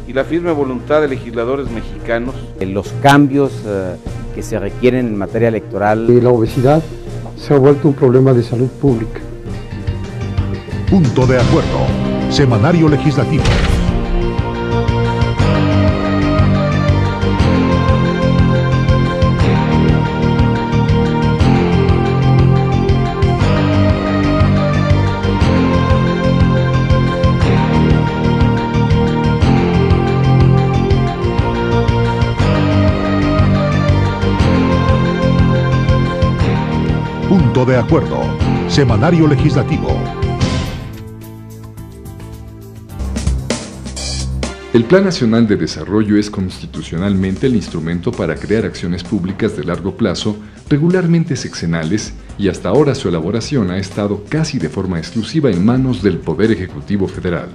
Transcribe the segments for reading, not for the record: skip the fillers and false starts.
Y la firme voluntad de legisladores mexicanos. Los cambios que se requieren en materia electoral. La obesidad se ha vuelto un problema de salud pública. Punto de acuerdo. Semanario legislativo. Punto de acuerdo. Semanario legislativo. El Plan Nacional de Desarrollo es constitucionalmente el instrumento para crear acciones públicas de largo plazo, regularmente sexenales, y hasta ahora su elaboración ha estado casi de forma exclusiva en manos del Poder Ejecutivo Federal.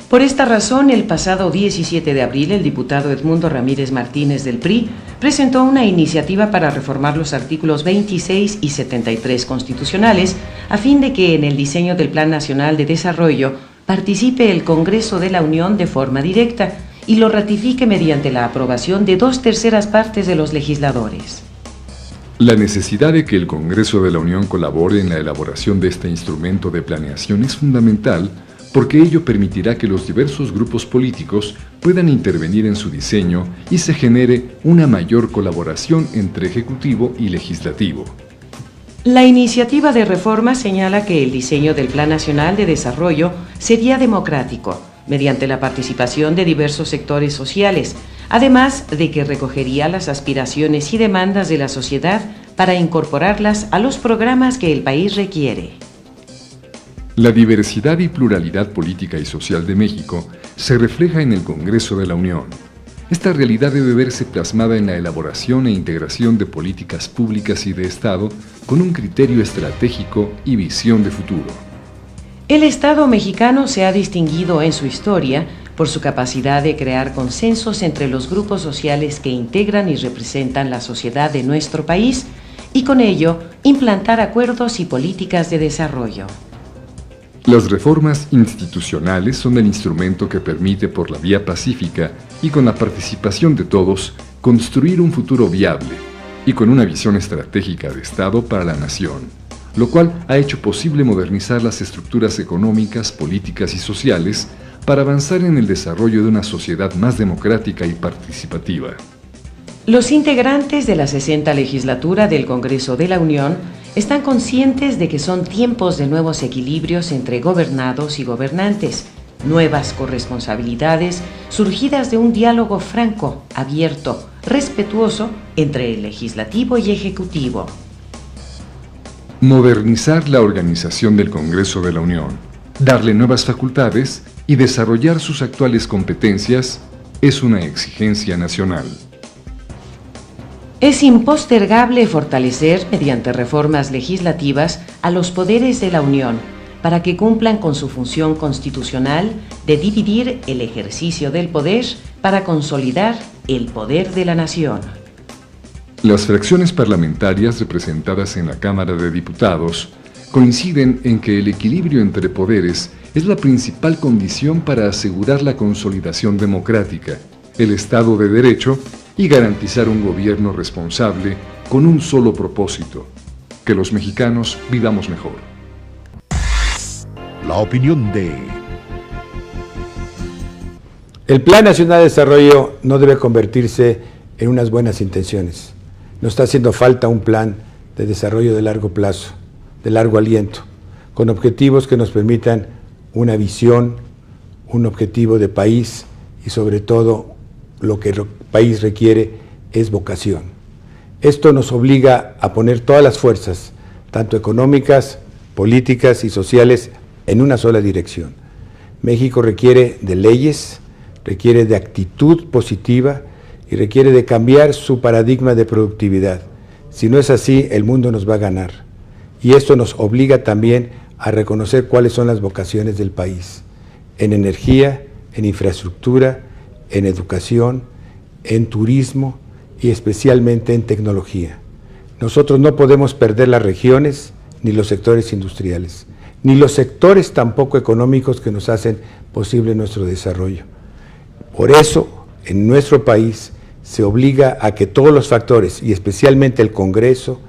Por esta razón, el pasado 17 de abril, el diputado Edmundo Ramírez Martínez del PRI presentó una iniciativa para reformar los artículos 26 y 73 constitucionales, a fin de que en el diseño del Plan Nacional de Desarrollo participe el Congreso de la Unión de forma directa y lo ratifique mediante la aprobación de 2/3 partes de los legisladores. La necesidad de que el Congreso de la Unión colabore en la elaboración de este instrumento de planeación es fundamental, porque ello permitirá que los diversos grupos políticos puedan intervenir en su diseño y se genere una mayor colaboración entre Ejecutivo y Legislativo. La iniciativa de reforma señala que el diseño del Plan Nacional de Desarrollo sería democrático, mediante la participación de diversos sectores sociales, además de que recogería las aspiraciones y demandas de la sociedad para incorporarlas a los programas que el país requiere. La diversidad y pluralidad política y social de México se refleja en el Congreso de la Unión. Esta realidad debe verse plasmada en la elaboración e integración de políticas públicas y de Estado con un criterio estratégico y visión de futuro. El Estado mexicano se ha distinguido en su historia por su capacidad de crear consensos entre los grupos sociales que integran y representan la sociedad de nuestro país y con ello implantar acuerdos y políticas de desarrollo. Las reformas institucionales son el instrumento que permite por la vía pacífica y con la participación de todos construir un futuro viable y con una visión estratégica de Estado para la nación, lo cual ha hecho posible modernizar las estructuras económicas, políticas y sociales para avanzar en el desarrollo de una sociedad más democrática y participativa. Los integrantes de la 60ª legislatura del Congreso de la Unión están conscientes de que son tiempos de nuevos equilibrios entre gobernados y gobernantes, nuevas corresponsabilidades surgidas de un diálogo franco, abierto, respetuoso entre el legislativo y ejecutivo. Modernizar la organización del Congreso de la Unión, darle nuevas facultades y desarrollar sus actuales competencias es una exigencia nacional. Es impostergable fortalecer, mediante reformas legislativas, a los poderes de la Unión, para que cumplan con su función constitucional de dividir el ejercicio del poder para consolidar el poder de la nación. Las fracciones parlamentarias representadas en la Cámara de Diputados coinciden en que el equilibrio entre poderes es la principal condición para asegurar la consolidación democrática, el Estado de Derecho y garantizar un gobierno responsable con un solo propósito: que los mexicanos vivamos mejor. La opinión de... El Plan Nacional de Desarrollo no debe convertirse en unas buenas intenciones. Nos está haciendo falta un plan de desarrollo de largo plazo, de largo aliento, con objetivos que nos permitan una visión, un objetivo de país y sobre todo lo que el país requiere es vocación. Esto nos obliga a poner todas las fuerzas, tanto económicas, políticas y sociales, en una sola dirección. México requiere de leyes, requiere de actitud positiva y requiere de cambiar su paradigma de productividad. Si no es así, el mundo nos va a ganar. Y esto nos obliga también a reconocer cuáles son las vocaciones del país, en energía, en infraestructura, en educación, en turismo y especialmente en tecnología. Nosotros no podemos perder las regiones ni los sectores industriales. ni los sectores tampoco económicos que nos hacen posible nuestro desarrollo. Por eso, en nuestro país se obliga a que todos los factores, y especialmente el Congreso,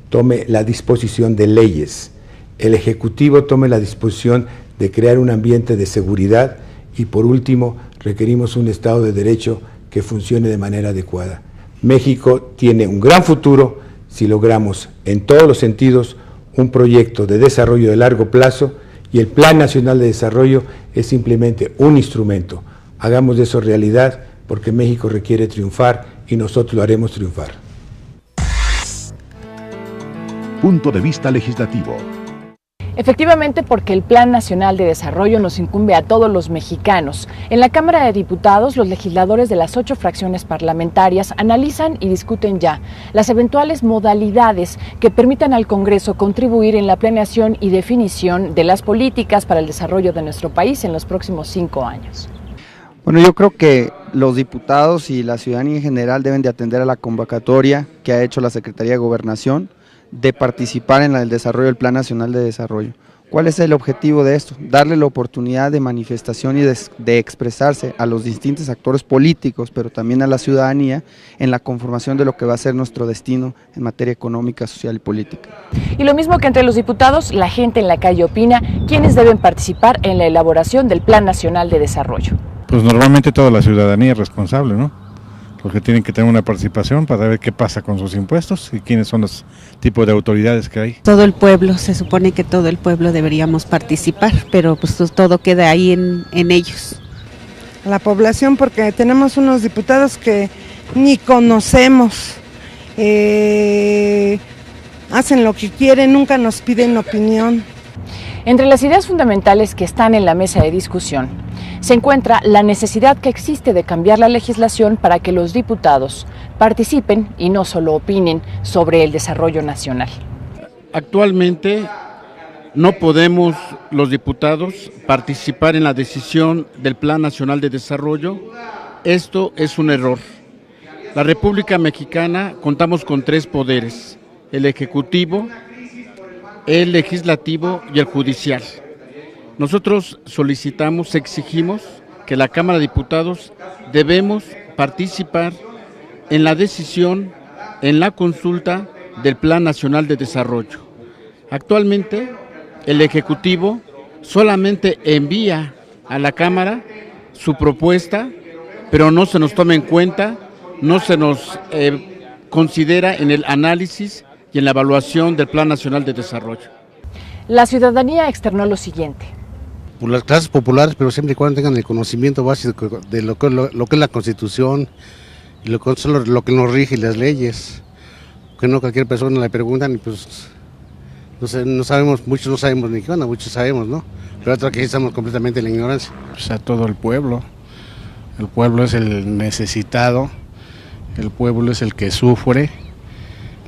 tome la disposición de leyes, el Ejecutivo tome la disposición de crear un ambiente de seguridad y, por último, requerimos un Estado de Derecho que funcione de manera adecuada. México tiene un gran futuro si logramos, en todos los sentidos, un proyecto de desarrollo de largo plazo, y el Plan Nacional de Desarrollo es simplemente un instrumento. Hagamos de eso realidad, porque México requiere triunfar y nosotros lo haremos triunfar. Punto de vista legislativo. Efectivamente, porque el Plan Nacional de Desarrollo nos incumbe a todos los mexicanos. En la Cámara de Diputados, los legisladores de las 8 fracciones parlamentarias analizan y discuten ya las eventuales modalidades que permitan al Congreso contribuir en la planeación y definición de las políticas para el desarrollo de nuestro país en los próximos 5 años. Bueno, yo creo que los diputados y la ciudadanía en general deben de atender a la convocatoria que ha hecho la Secretaría de Gobernación de participar en el desarrollo del Plan Nacional de Desarrollo. ¿Cuál es el objetivo de esto? Darle la oportunidad de manifestación y de expresarse a los distintos actores políticos, pero también a la ciudadanía en la conformación de lo que va a ser nuestro destino en materia económica, social y política. Y lo mismo que entre los diputados, la gente en la calle opina quiénes deben participar en la elaboración del Plan Nacional de Desarrollo. Pues normalmente toda la ciudadanía es responsable, ¿no? Porque tienen que tener una participación para ver qué pasa con sus impuestos y quiénes son los tipos de autoridades que hay. Todo el pueblo, se supone que todo el pueblo deberíamos participar, pero pues todo queda ahí en ellos. La población, porque tenemos unos diputados que ni conocemos, hacen lo que quieren, nunca nos piden opinión. Entre las ideas fundamentales que están en la mesa de discusión se encuentra la necesidad que existe de cambiar la legislación para que los diputados participen y no solo opinen sobre el desarrollo nacional. Actualmente no podemos los diputados participar en la decisión del Plan Nacional de Desarrollo. Esto es un error. La República Mexicana contamos con 3 poderes: el Ejecutivo, el Legislativo y el Judicial. Nosotros solicitamos, exigimos que la Cámara de Diputados debemos participar en la decisión, en la consulta del Plan Nacional de Desarrollo. Actualmente, el Ejecutivo solamente envía a la Cámara su propuesta, pero no se nos toma en cuenta, no se nos considera en el análisis y en la evaluación del Plan Nacional de Desarrollo. La ciudadanía externó lo siguiente. Por las clases populares, pero siempre y cuando tengan el conocimiento básico de lo que es la Constitución y lo que nos rige y las leyes, que no cualquier persona le preguntan y pues no sabemos, muchos no sabemos ni qué onda, muchos sabemos, ¿no? Pero otros que estamos completamente en la ignorancia. Pues a todo el pueblo es el necesitado, el pueblo es el que sufre,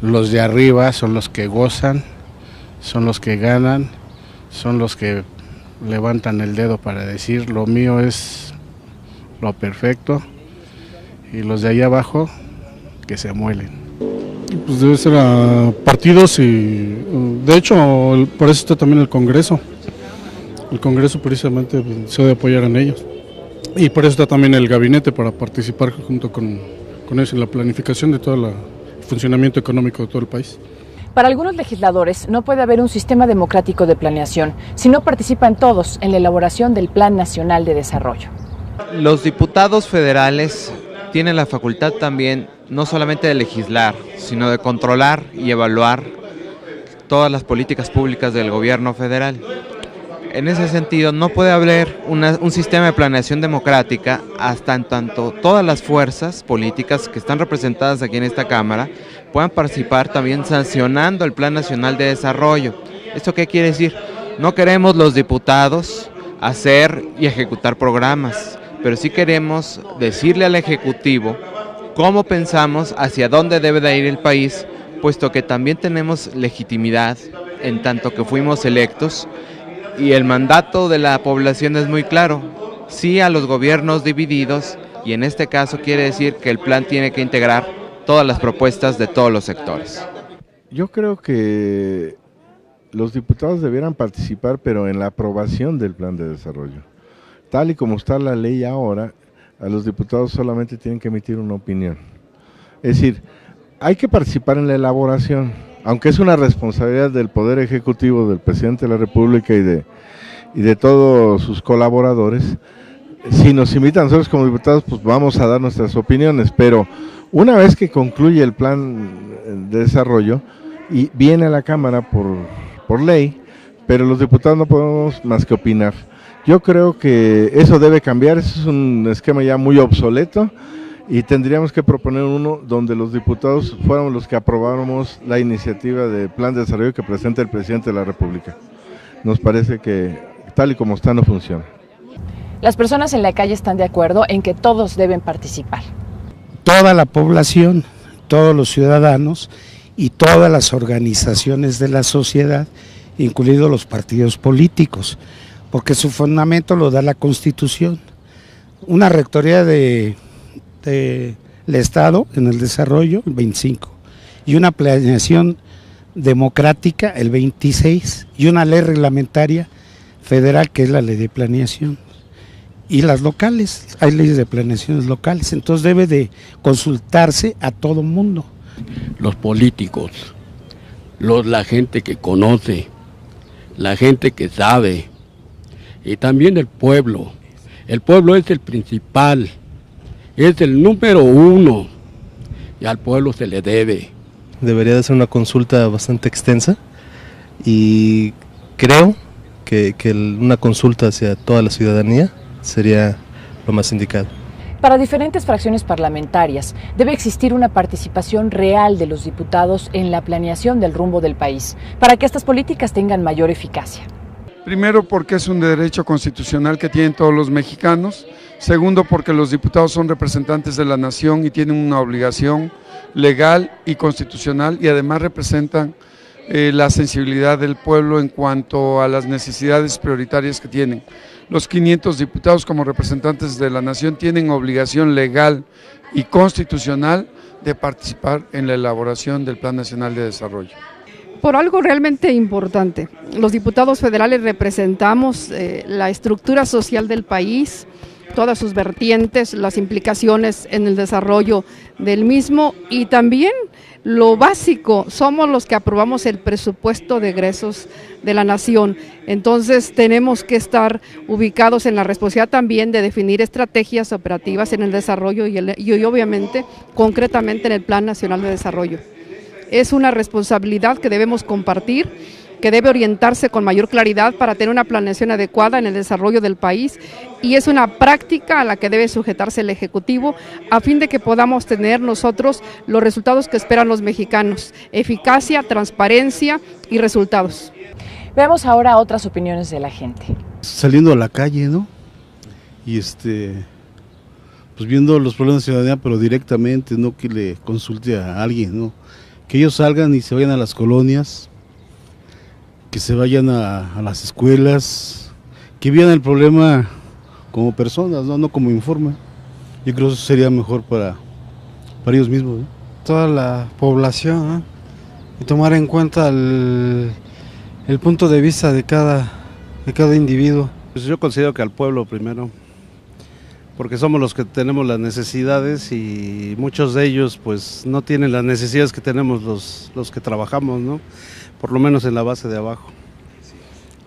los de arriba son los que gozan, son los que ganan, son los que levantan el dedo para decir lo mío es lo perfecto, y los de allá abajo que se amuelen. Pues debe ser a partidos y de hecho por eso está también el Congreso. El Congreso precisamente se debe apoyar en ellos y por eso está también el gabinete para participar junto con ellos en la planificación de todo el funcionamiento económico de todo el país. Para algunos legisladores no puede haber un sistema democrático de planeación si no participan todos en la elaboración del Plan Nacional de Desarrollo. Los diputados federales tienen la facultad también no solamente de legislar, sino de controlar y evaluar todas las políticas públicas del gobierno federal. En ese sentido, no puede haber un sistema de planeación democrática hasta en tanto todas las fuerzas políticas que están representadas aquí en esta Cámara puedan participar también sancionando el Plan Nacional de Desarrollo. ¿Esto qué quiere decir? No queremos los diputados hacer y ejecutar programas, pero sí queremos decirle al Ejecutivo cómo pensamos hacia dónde debe de ir el país, puesto que también tenemos legitimidad en tanto que fuimos electos y el mandato de la población es muy claro: sí a los gobiernos divididos, y en este caso quiere decir que el plan tiene que integrar todas las propuestas de todos los sectores. Yo creo que los diputados debieran participar, pero en la aprobación del plan de desarrollo. Tal y como está la ley ahora, a los diputados solamente tienen que emitir una opinión. Es decir, hay que participar en la elaboración, aunque es una responsabilidad del Poder Ejecutivo, del Presidente de la República y de todos sus colaboradores. Si nos invitan nosotros como diputados, pues vamos a dar nuestras opiniones, pero una vez que concluye el plan de desarrollo y viene a la Cámara por ley, pero los diputados no podemos más que opinar. Yo creo que eso debe cambiar, eso es un esquema ya muy obsoleto y tendríamos que proponer uno donde los diputados fuéramos los que aprobáramos la iniciativa de plan de desarrollo que presenta el Presidente de la República. Nos parece que tal y como está no funciona. Las personas en la calle están de acuerdo en que todos deben participar. Toda la población, todos los ciudadanos y todas las organizaciones de la sociedad, incluidos los partidos políticos, porque su fundamento lo da la Constitución. Una rectoría del Estado en el desarrollo, el 25, y una planeación democrática, el 26, y una ley reglamentaria federal, que es la ley de planeación. Y las locales, hay leyes de planeaciones locales, entonces debe de consultarse a todo mundo. Los políticos, la gente que conoce, la gente que sabe, y también el pueblo. El pueblo es el principal, es el número uno, y al pueblo se le debe. Debería de ser una consulta bastante extensa y creo que una consulta hacia toda la ciudadanía sería lo más indicado. Para diferentes fracciones parlamentarias debe existir una participación real de los diputados en la planeación del rumbo del país, para que estas políticas tengan mayor eficacia. Primero, porque es un derecho constitucional que tienen todos los mexicanos. Segundo, porque los diputados son representantes de la nación y tienen una obligación legal y constitucional, y además representan la sensibilidad del pueblo en cuanto a las necesidades prioritarias que tienen. Los 500 diputados como representantes de la nación tienen obligación legal y constitucional de participar en la elaboración del Plan Nacional de Desarrollo. Por algo realmente importante, los diputados federales representamos la estructura social del país, todas sus vertientes, las implicaciones en el desarrollo del mismo, y también lo básico, somos los que aprobamos el presupuesto de egresos de la nación. Entonces tenemos que estar ubicados en la responsabilidad también de definir estrategias operativas en el desarrollo y obviamente concretamente en el Plan Nacional de Desarrollo. Es una responsabilidad que debemos compartir, que debe orientarse con mayor claridad para tener una planeación adecuada en el desarrollo del país, y es una práctica a la que debe sujetarse el Ejecutivo a fin de que podamos tener nosotros los resultados que esperan los mexicanos: eficacia, transparencia y resultados. Veamos ahora otras opiniones de la gente. Saliendo a la calle, ¿no? Y pues viendo los problemas de ciudadanía, pero directamente, no que le consulte a alguien, ¿no? Que ellos salgan y se vayan a las colonias, que se vayan a las escuelas, que vean el problema como personas, no como informe. Yo creo que eso sería mejor para ellos mismos, ¿no? Toda la población, ¿no? Y tomar en cuenta el punto de vista de cada individuo. Pues yo considero que al pueblo primero, porque somos los que tenemos las necesidades y muchos de ellos pues no tienen las necesidades que tenemos los que trabajamos, ¿no? Por lo menos en la base de abajo.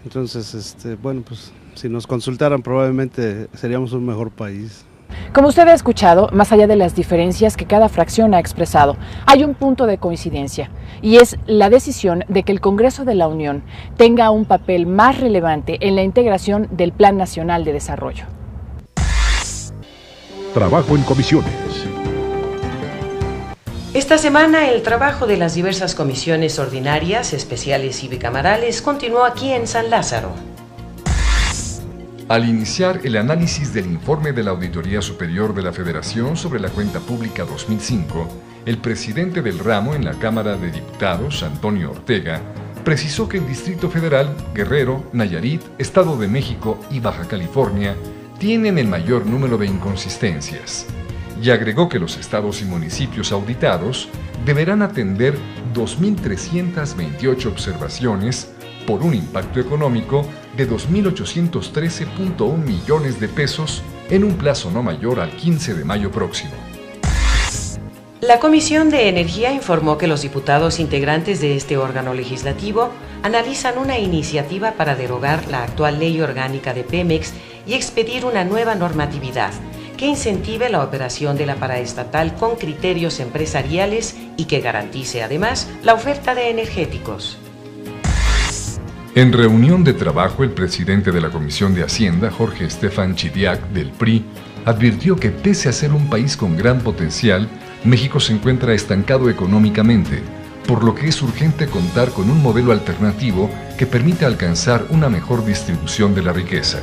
Entonces, bueno, pues si nos consultaran probablemente seríamos un mejor país. Como usted ha escuchado, más allá de las diferencias que cada fracción ha expresado, hay un punto de coincidencia, y es la decisión de que el Congreso de la Unión tenga un papel más relevante en la integración del Plan Nacional de Desarrollo. Trabajo en comisiones. Esta semana el trabajo de las diversas comisiones ordinarias, especiales y bicamerales continuó aquí en San Lázaro. Al iniciar el análisis del informe de la Auditoría Superior de la Federación sobre la Cuenta Pública 2005, el presidente del ramo en la Cámara de Diputados, Antonio Ortega, precisó que el Distrito Federal, Guerrero, Nayarit, Estado de México y Baja California tienen el mayor número de inconsistencias, y agregó que los estados y municipios auditados deberán atender 2.328 observaciones por un impacto económico de 2.813.1 millones de pesos en un plazo no mayor al 15 de mayo próximo. La Comisión de Energía informó que los diputados integrantes de este órgano legislativo analizan una iniciativa para derogar la actual ley orgánica de Pemex y expedir una nueva normatividad que incentive la operación de la paraestatal con criterios empresariales y que garantice además la oferta de energéticos. En reunión de trabajo, el presidente de la Comisión de Hacienda, Jorge Estefan Chidiac, del PRI, advirtió que pese a ser un país con gran potencial, México se encuentra estancado económicamente, por lo que es urgente contar con un modelo alternativo que permita alcanzar una mejor distribución de la riqueza.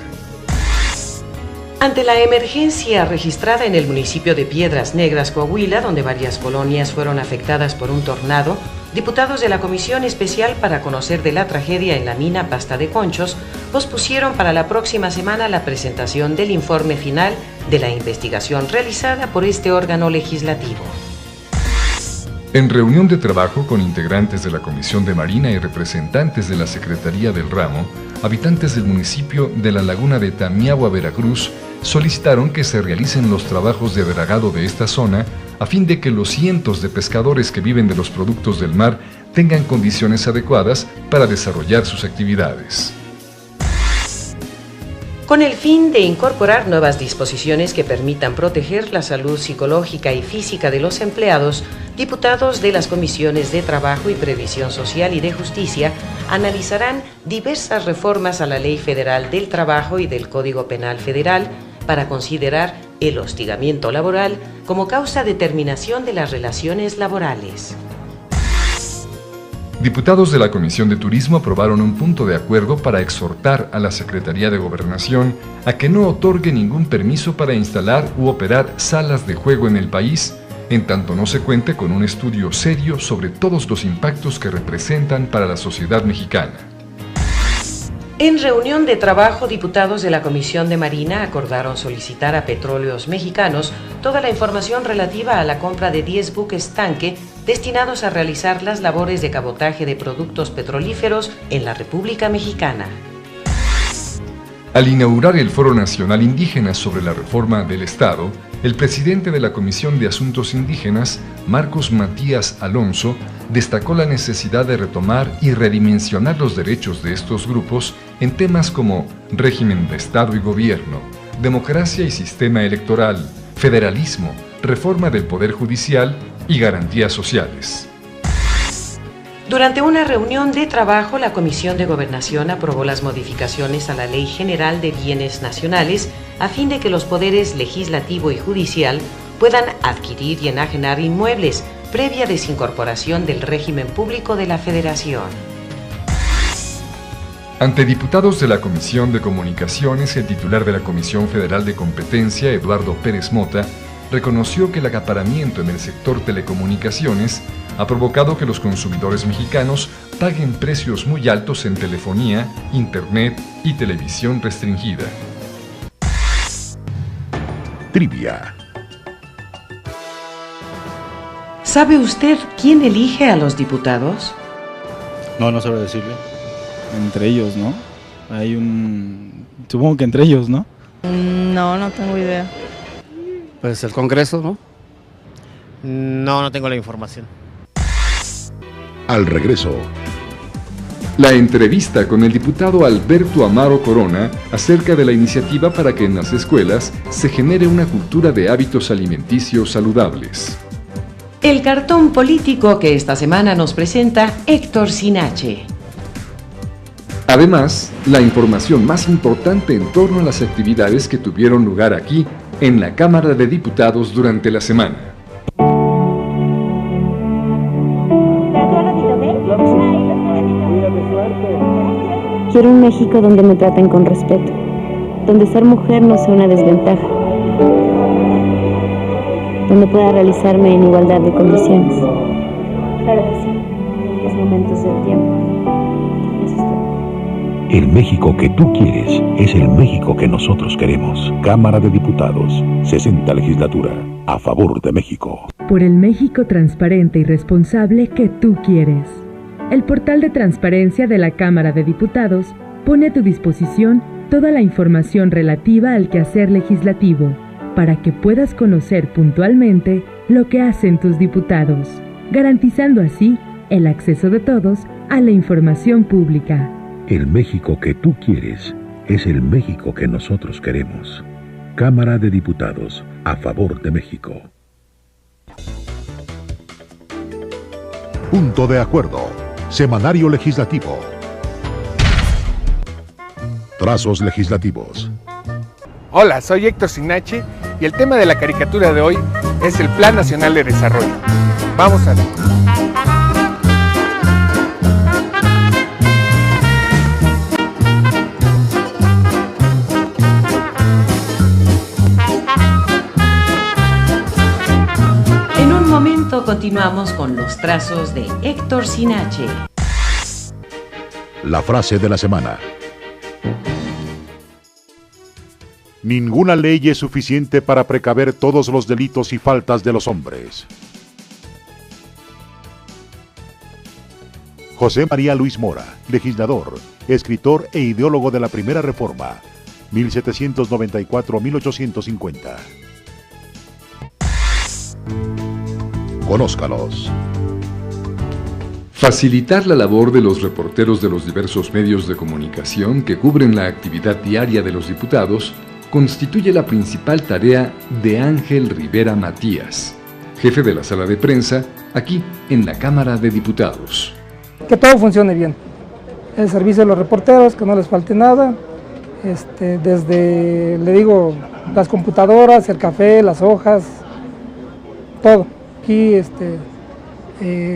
Ante la emergencia registrada en el municipio de Piedras Negras, Coahuila, donde varias colonias fueron afectadas por un tornado, diputados de la Comisión Especial para conocer de la tragedia en la mina Pasta de Conchos pospusieron para la próxima semana la presentación del informe final de la investigación realizada por este órgano legislativo. En reunión de trabajo con integrantes de la Comisión de Marina y representantes de la Secretaría del Ramo, habitantes del municipio de la Laguna de Tamiahua, Veracruz, solicitaron que se realicen los trabajos de dragado de esta zona a fin de que los cientos de pescadores que viven de los productos del mar tengan condiciones adecuadas para desarrollar sus actividades. Con el fin de incorporar nuevas disposiciones que permitan proteger la salud psicológica y física de los empleados, diputados de las comisiones de Trabajo y Previsión Social y de Justicia analizarán diversas reformas a la Ley Federal del Trabajo y del Código Penal Federal para considerar el hostigamiento laboral como causa de terminación de las relaciones laborales. Diputados de la Comisión de Turismo aprobaron un punto de acuerdo para exhortar a la Secretaría de Gobernación a que no otorgue ningún permiso para instalar u operar salas de juego en el país, en tanto no se cuente con un estudio serio sobre todos los impactos que representan para la sociedad mexicana. En reunión de trabajo, diputados de la Comisión de Marina acordaron solicitar a Petróleos Mexicanos toda la información relativa a la compra de 10 buques tanque destinados a realizar las labores de cabotaje de productos petrolíferos en la República Mexicana. Al inaugurar el Foro Nacional Indígena sobre la Reforma del Estado, el presidente de la Comisión de Asuntos Indígenas, Marcos Matías Alonso, destacó la necesidad de retomar y redimensionar los derechos de estos grupos en temas como régimen de Estado y gobierno, democracia y sistema electoral, federalismo, reforma del Poder Judicial y garantías sociales. Durante una reunión de trabajo, la Comisión de Gobernación aprobó las modificaciones a la Ley General de Bienes Nacionales a fin de que los poderes legislativo y judicial puedan adquirir y enajenar inmuebles previa desincorporación del régimen público de la Federación. Ante diputados de la Comisión de Comunicaciones, el titular de la Comisión Federal de Competencia, Eduardo Pérez Mota, reconoció que el acaparamiento en el sector telecomunicaciones ha provocado que los consumidores mexicanos paguen precios muy altos en telefonía, internet y televisión restringida. Trivia. ¿Sabe usted quién elige a los diputados? No sabré decirle. Entre ellos, ¿no? Supongo que entre ellos, ¿no? No tengo idea. Pues el Congreso, ¿no? No tengo la información. Al regreso. La entrevista con el diputado Alberto Amaro Corona acerca de la iniciativa para que en las escuelas se genere una cultura de hábitos alimenticios saludables. El cartón político que esta semana nos presenta Héctor Sinache. Además, la información más importante en torno a las actividades que tuvieron lugar aquí en la Cámara de Diputados durante la semana. Quiero un México donde me traten con respeto, donde ser mujer no sea una desventaja, donde pueda realizarme en igualdad de condiciones. Claro que sí, los momentos del tiempo. Eso es todo. El México que tú quieres es el México que nosotros queremos. Cámara de Diputados, 60 legislatura, a favor de México. Por el México transparente y responsable que tú quieres. el portal de transparencia de la Cámara de Diputados pone a tu disposición toda la información relativa al quehacer legislativo, para que puedas conocer puntualmente lo que hacen tus diputados, garantizando así el acceso de todos a la información pública. El México que tú quieres es el México que nosotros queremos. Cámara de Diputados, a favor de México. Punto de acuerdo. Semanario legislativo. Trazos legislativos. Hola, soy Héctor Sinache y el tema de la caricatura de hoy es el Plan Nacional de Desarrollo. Vamos a ver. En un momento continuamos con los trazos de Héctor Sinache. La frase de la semana. Ninguna ley es suficiente para precaver todos los delitos y faltas de los hombres. José María Luis Mora, legislador, escritor e ideólogo de la Primera Reforma, 1794-1850. Conózcalos. Facilitar la labor de los reporteros de los diversos medios de comunicación que cubren la actividad diaria de los diputados constituye la principal tarea de Ángel Rivera Matías, jefe de la sala de prensa, aquí en la Cámara de Diputados. Que todo funcione bien. El servicio de los reporteros, que no les falte nada. Desde, le digo, las computadoras, el café, las hojas, todo. Aquí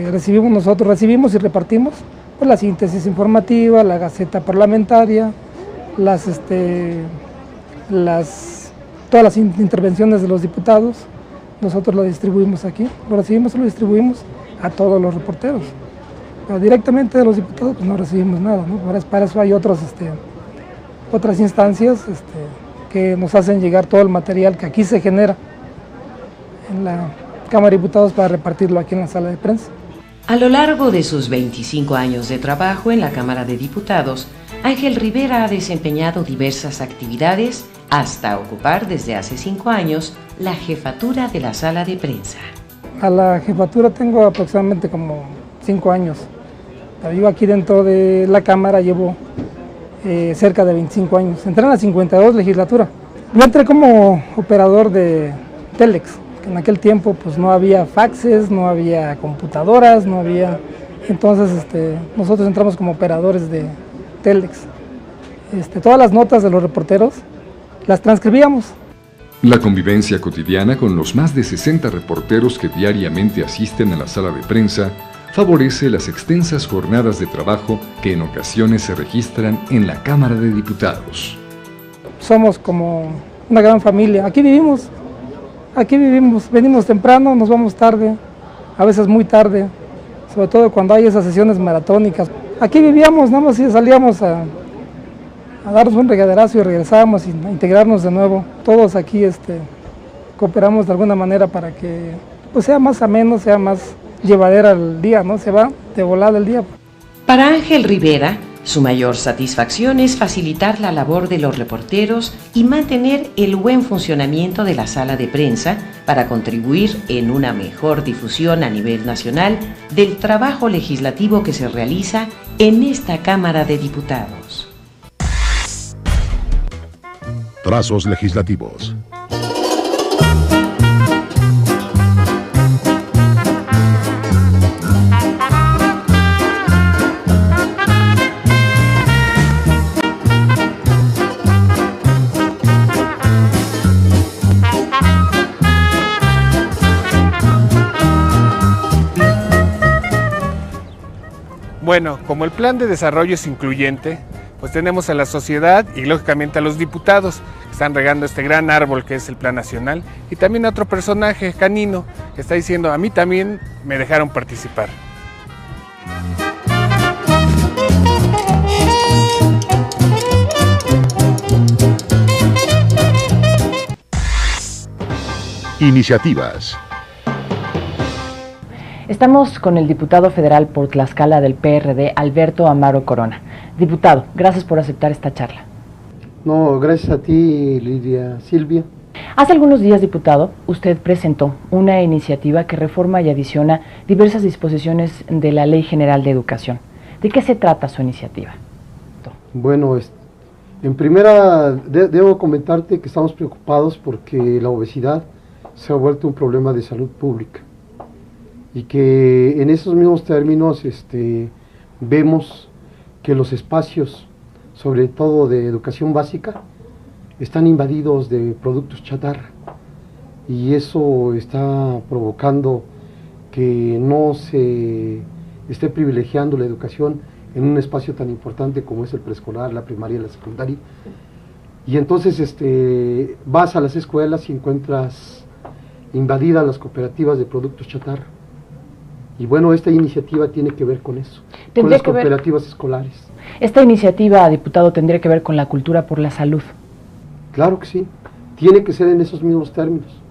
recibimos y repartimos pues, la síntesis informativa, la gaceta parlamentaria, todas las intervenciones de los diputados. Nosotros lo distribuimos aquí, lo recibimos y lo distribuimos a todos los reporteros. Pero directamente de los diputados pues, no recibimos nada, ¿no? Para eso hay otras instancias que nos hacen llegar todo el material que aquí se genera en la Cámara de Diputados para repartirlo aquí en la sala de prensa. A lo largo de sus 25 años de trabajo en la Cámara de Diputados, Ángel Rivera ha desempeñado diversas actividades hasta ocupar desde hace 5 años la jefatura de la sala de prensa. A la jefatura tengo aproximadamente como 5 años. Pero yo aquí dentro de la Cámara llevo cerca de 25 años. Entré en la 52 legislatura. Yo entré como operador de Telex. En aquel tiempo pues no había faxes, no había computadoras, no había... Entonces nosotros entramos como operadores de Telex. Todas las notas de los reporteros las transcribíamos. La convivencia cotidiana con los más de 60 reporteros que diariamente asisten a la sala de prensa favorece las extensas jornadas de trabajo que en ocasiones se registran en la Cámara de Diputados. Somos como una gran familia. Aquí vivimos, venimos temprano, nos vamos tarde, a veces muy tarde, sobre todo cuando hay esas sesiones maratónicas. Aquí vivíamos, nada más salíamos a darnos un regaderazo y regresábamos a integrarnos de nuevo. Todos aquí cooperamos de alguna manera para que pues, sea más ameno, sea más llevadera el día, ¿no? Se va de volada el día. Para Ángel Rivera, su mayor satisfacción es facilitar la labor de los reporteros y mantener el buen funcionamiento de la sala de prensa para contribuir en una mejor difusión a nivel nacional del trabajo legislativo que se realiza en esta Cámara de Diputados. Trazos legislativos. Bueno, como el plan de desarrollo es incluyente, pues tenemos a la sociedad y lógicamente a los diputados que están regando este gran árbol que es el Plan Nacional, y también a otro personaje canino que está diciendo, a mí también me dejaron participar. Iniciativas. Estamos con el diputado federal por Tlaxcala del PRD, Alberto Amaro Corona. Diputado, gracias por aceptar esta charla. No, gracias a ti, Lidia Silvia. Hace algunos días, diputado, usted presentó una iniciativa que reforma y adiciona diversas disposiciones de la Ley General de Educación. ¿De qué se trata su iniciativa? Bueno, en primera debo comentarte que estamos preocupados porque la obesidad se ha vuelto un problema de salud pública y que en esos mismos términos vemos que los espacios, sobre todo de educación básica, están invadidos de productos chatarra y eso está provocando que no se esté privilegiando la educación en un espacio tan importante como es el preescolar, la primaria y la secundaria. Y entonces vas a las escuelas y encuentras invadidas las cooperativas de productos chatarra. Y bueno, esta iniciativa tiene que ver con eso, con las cooperativas escolares. Esta iniciativa, diputado, tendría que ver con la cultura por la salud. Claro que sí, tiene que ser en esos mismos términos.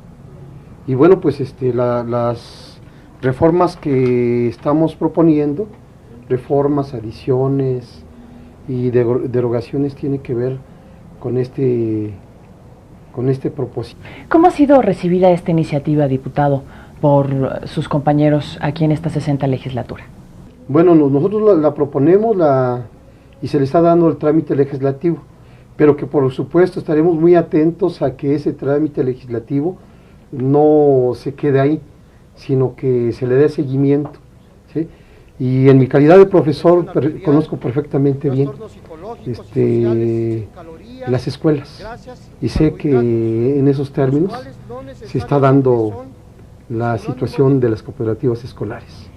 Y bueno, pues las reformas que estamos proponiendo, reformas, adiciones y derogaciones, tienen que ver con este propósito. ¿Cómo ha sido recibida esta iniciativa, diputado, por sus compañeros aquí en esta 60ª legislatura? Bueno, nosotros la proponemos y se le está dando el trámite legislativo, pero que por supuesto estaremos muy atentos a que ese trámite legislativo no se quede ahí, sino que se le dé seguimiento, ¿sí? Y en mi calidad de profesor conozco perfectamente bien las escuelas y sé que en esos términos se está dando la situación de las cooperativas escolares.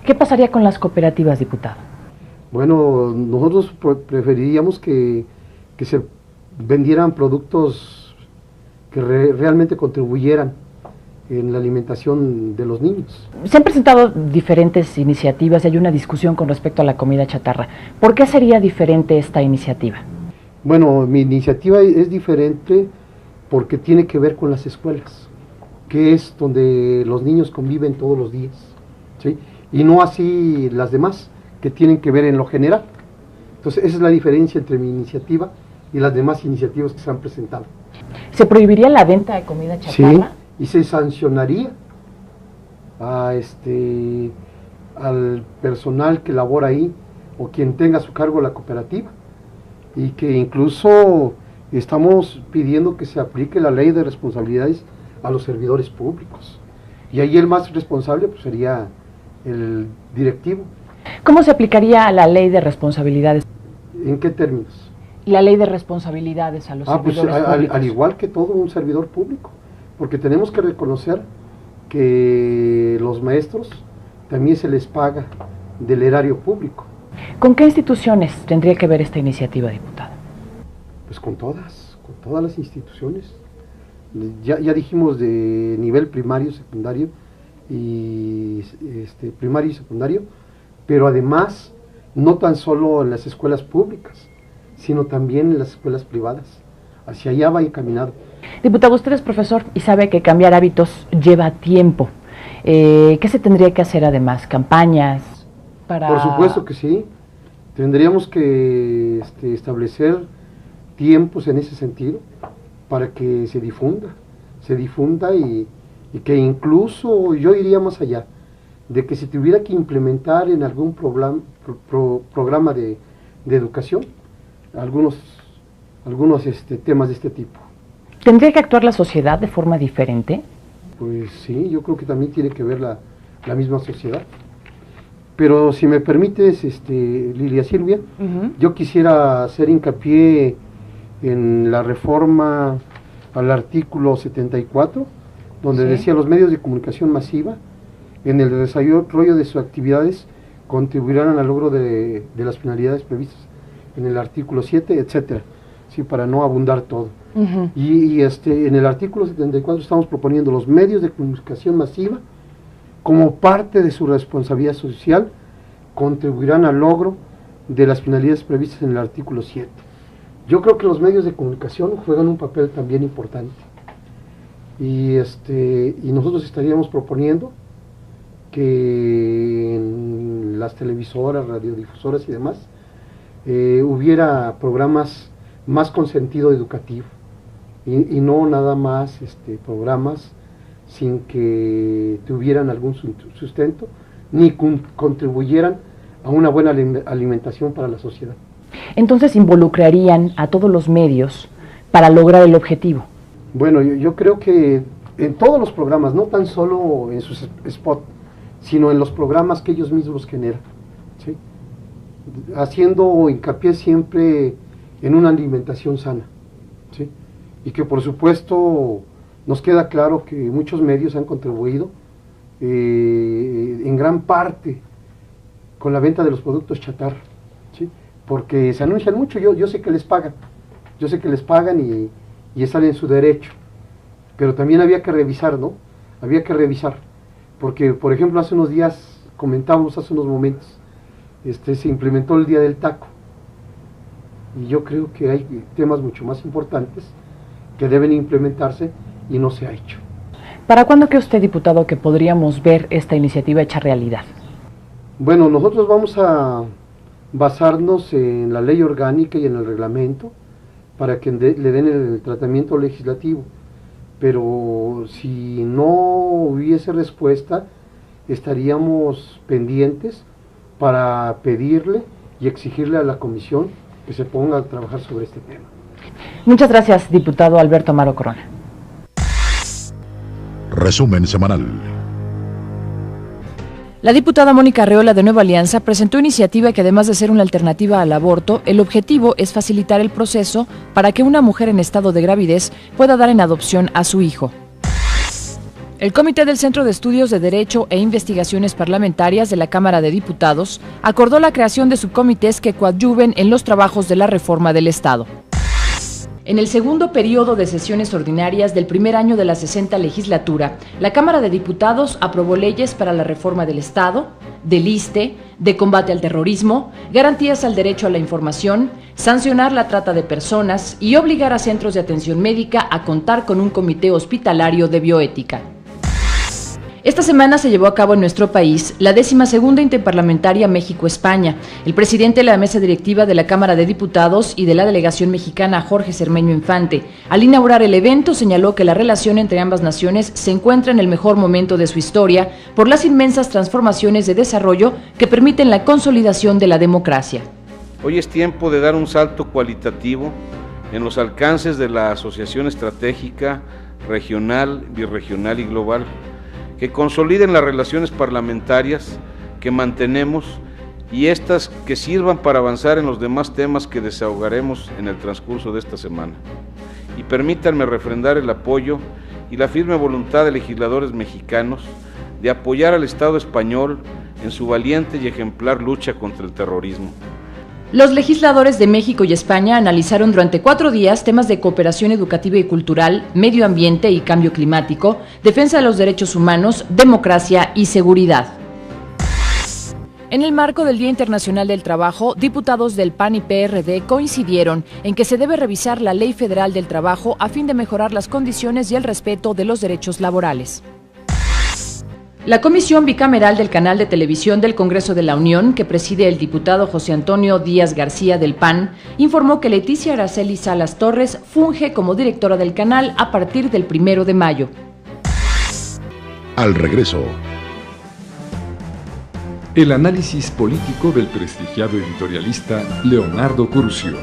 ¿Qué pasaría con las cooperativas, diputado? Bueno, nosotros preferiríamos que se vendieran productos que realmente contribuyeran en la alimentación de los niños. Se han presentado diferentes iniciativas y hay una discusión con respecto a la comida chatarra. ¿Por qué sería diferente esta iniciativa? Bueno, mi iniciativa es diferente porque tiene que ver con las escuelas, que es donde los niños conviven todos los días, ¿sí? Y no así las demás, que tienen que ver en lo general. Entonces, esa es la diferencia entre mi iniciativa y las demás iniciativas que se han presentado. ¿Se prohibiría la venta de comida chatarra? Sí, y se sancionaría al personal que labora ahí o quien tenga a su cargo la cooperativa, y que incluso estamos pidiendo que se aplique la ley de responsabilidades a los servidores públicos, y ahí el más responsable pues sería el directivo. ¿Cómo se aplicaría la ley de responsabilidades? ¿En qué términos? La ley de responsabilidades a los servidores públicos. Al igual que todo un servidor público, porque tenemos que reconocer que los maestros también se les paga del erario público. ¿Con qué instituciones tendría que ver esta iniciativa, diputado? Pues con todas las instituciones. Ya dijimos de nivel primario, secundario y primario y secundario, pero además no tan solo en las escuelas públicas, sino también en las escuelas privadas. Hacia allá va encaminado. Diputado, usted es profesor y sabe que cambiar hábitos lleva tiempo. ¿Qué se tendría que hacer además? ¿Campañas para...? Por supuesto que sí. Tendríamos que establecer tiempos en ese sentido para que se difunda y que incluso yo iría más allá, de que se tuviera que implementar en algún programa de educación algunos temas de este tipo. ¿Tendría que actuar la sociedad de forma diferente? Pues sí, yo creo que también tiene que ver la misma sociedad. Pero si me permites, Lidia Silvia, yo quisiera hacer hincapié en la reforma al artículo 74, donde decía: los medios de comunicación masiva, en el desarrollo de sus actividades, contribuirán al logro de las finalidades previstas en el artículo 7, etcétera, sí, para no abundar todo. Y en el artículo 74 estamos proponiendo los medios de comunicación masiva, como parte de su responsabilidad social, contribuirán al logro de las finalidades previstas en el artículo 7. Yo creo que los medios de comunicación juegan un papel también importante, y nosotros estaríamos proponiendo que en las televisoras, radiodifusoras y demás hubiera programas más con sentido educativo y no nada más programas sin que tuvieran algún sustento ni contribuyeran a una buena alimentación para la sociedad. Entonces involucrarían a todos los medios para lograr el objetivo. Bueno, yo creo que en todos los programas, no tan solo en sus spots, sino en los programas que ellos mismos generan, ¿sí? Haciendo hincapié siempre en una alimentación sana, ¿sí? Y que por supuesto nos queda claro que muchos medios han contribuido en gran parte con la venta de los productos chatarra, ¿sí? Porque se anuncian mucho, yo sé que les pagan, y están en su derecho, pero también había que revisar, ¿no? Había que revisar, porque por ejemplo hace unos días, comentábamos hace unos momentos, se implementó el Día del Taco, y yo creo que hay temas mucho más importantes que deben implementarse y no se ha hecho. ¿Para cuándo cree usted, diputado, que podríamos ver esta iniciativa hecha realidad? Bueno, nosotros vamos a basarnos en la ley orgánica y en el reglamento para que le den el tratamiento legislativo, pero si no hubiese respuesta, estaríamos pendientes para pedirle y exigirle a la comisión que se ponga a trabajar sobre este tema. Muchas gracias, diputado Alberto Amaro Corona. Resumen semanal. La diputada Mónica Arreola de Nueva Alianza presentó iniciativa que, además de ser una alternativa al aborto, el objetivo es facilitar el proceso para que una mujer en estado de gravidez pueda dar en adopción a su hijo. El Comité del Centro de Estudios de Derecho e Investigaciones Parlamentarias de la Cámara de Diputados acordó la creación de subcomités que coadyuven en los trabajos de la reforma del Estado. En el segundo periodo de sesiones ordinarias del primer año de la 60ª legislatura, la Cámara de Diputados aprobó leyes para la reforma del Estado, del ISSSTE, de combate al terrorismo, garantías al derecho a la información, sancionar la trata de personas y obligar a centros de atención médica a contar con un comité hospitalario de bioética. Esta semana se llevó a cabo en nuestro país la 12ª Interparlamentaria México-España. El presidente de la mesa directiva de la Cámara de Diputados y de la delegación mexicana, Jorge Cermeño Infante, al inaugurar el evento señaló que la relación entre ambas naciones se encuentra en el mejor momento de su historia por las inmensas transformaciones de desarrollo que permiten la consolidación de la democracia. Hoy es tiempo de dar un salto cualitativo en los alcances de la asociación estratégica, regional, birregional y global, que consoliden las relaciones parlamentarias que mantenemos y estas que sirvan para avanzar en los demás temas que desahogaremos en el transcurso de esta semana. Y permítanme refrendar el apoyo y la firme voluntad de legisladores mexicanos de apoyar al Estado español en su valiente y ejemplar lucha contra el terrorismo. Los legisladores de México y España analizaron durante 4 días temas de cooperación educativa y cultural, medio ambiente y cambio climático, defensa de los derechos humanos, democracia y seguridad. En el marco del Día Internacional del Trabajo, diputados del PAN y PRD coincidieron en que se debe revisar la Ley Federal del Trabajo a fin de mejorar las condiciones y el respeto de los derechos laborales. La Comisión Bicameral del Canal de Televisión del Congreso de la Unión, que preside el diputado José Antonio Díaz García del PAN, informó que Leticia Araceli Salas Torres funge como directora del canal a partir del 1 de mayo. Al regreso. El análisis político del prestigiado editorialista Leonardo Curcio.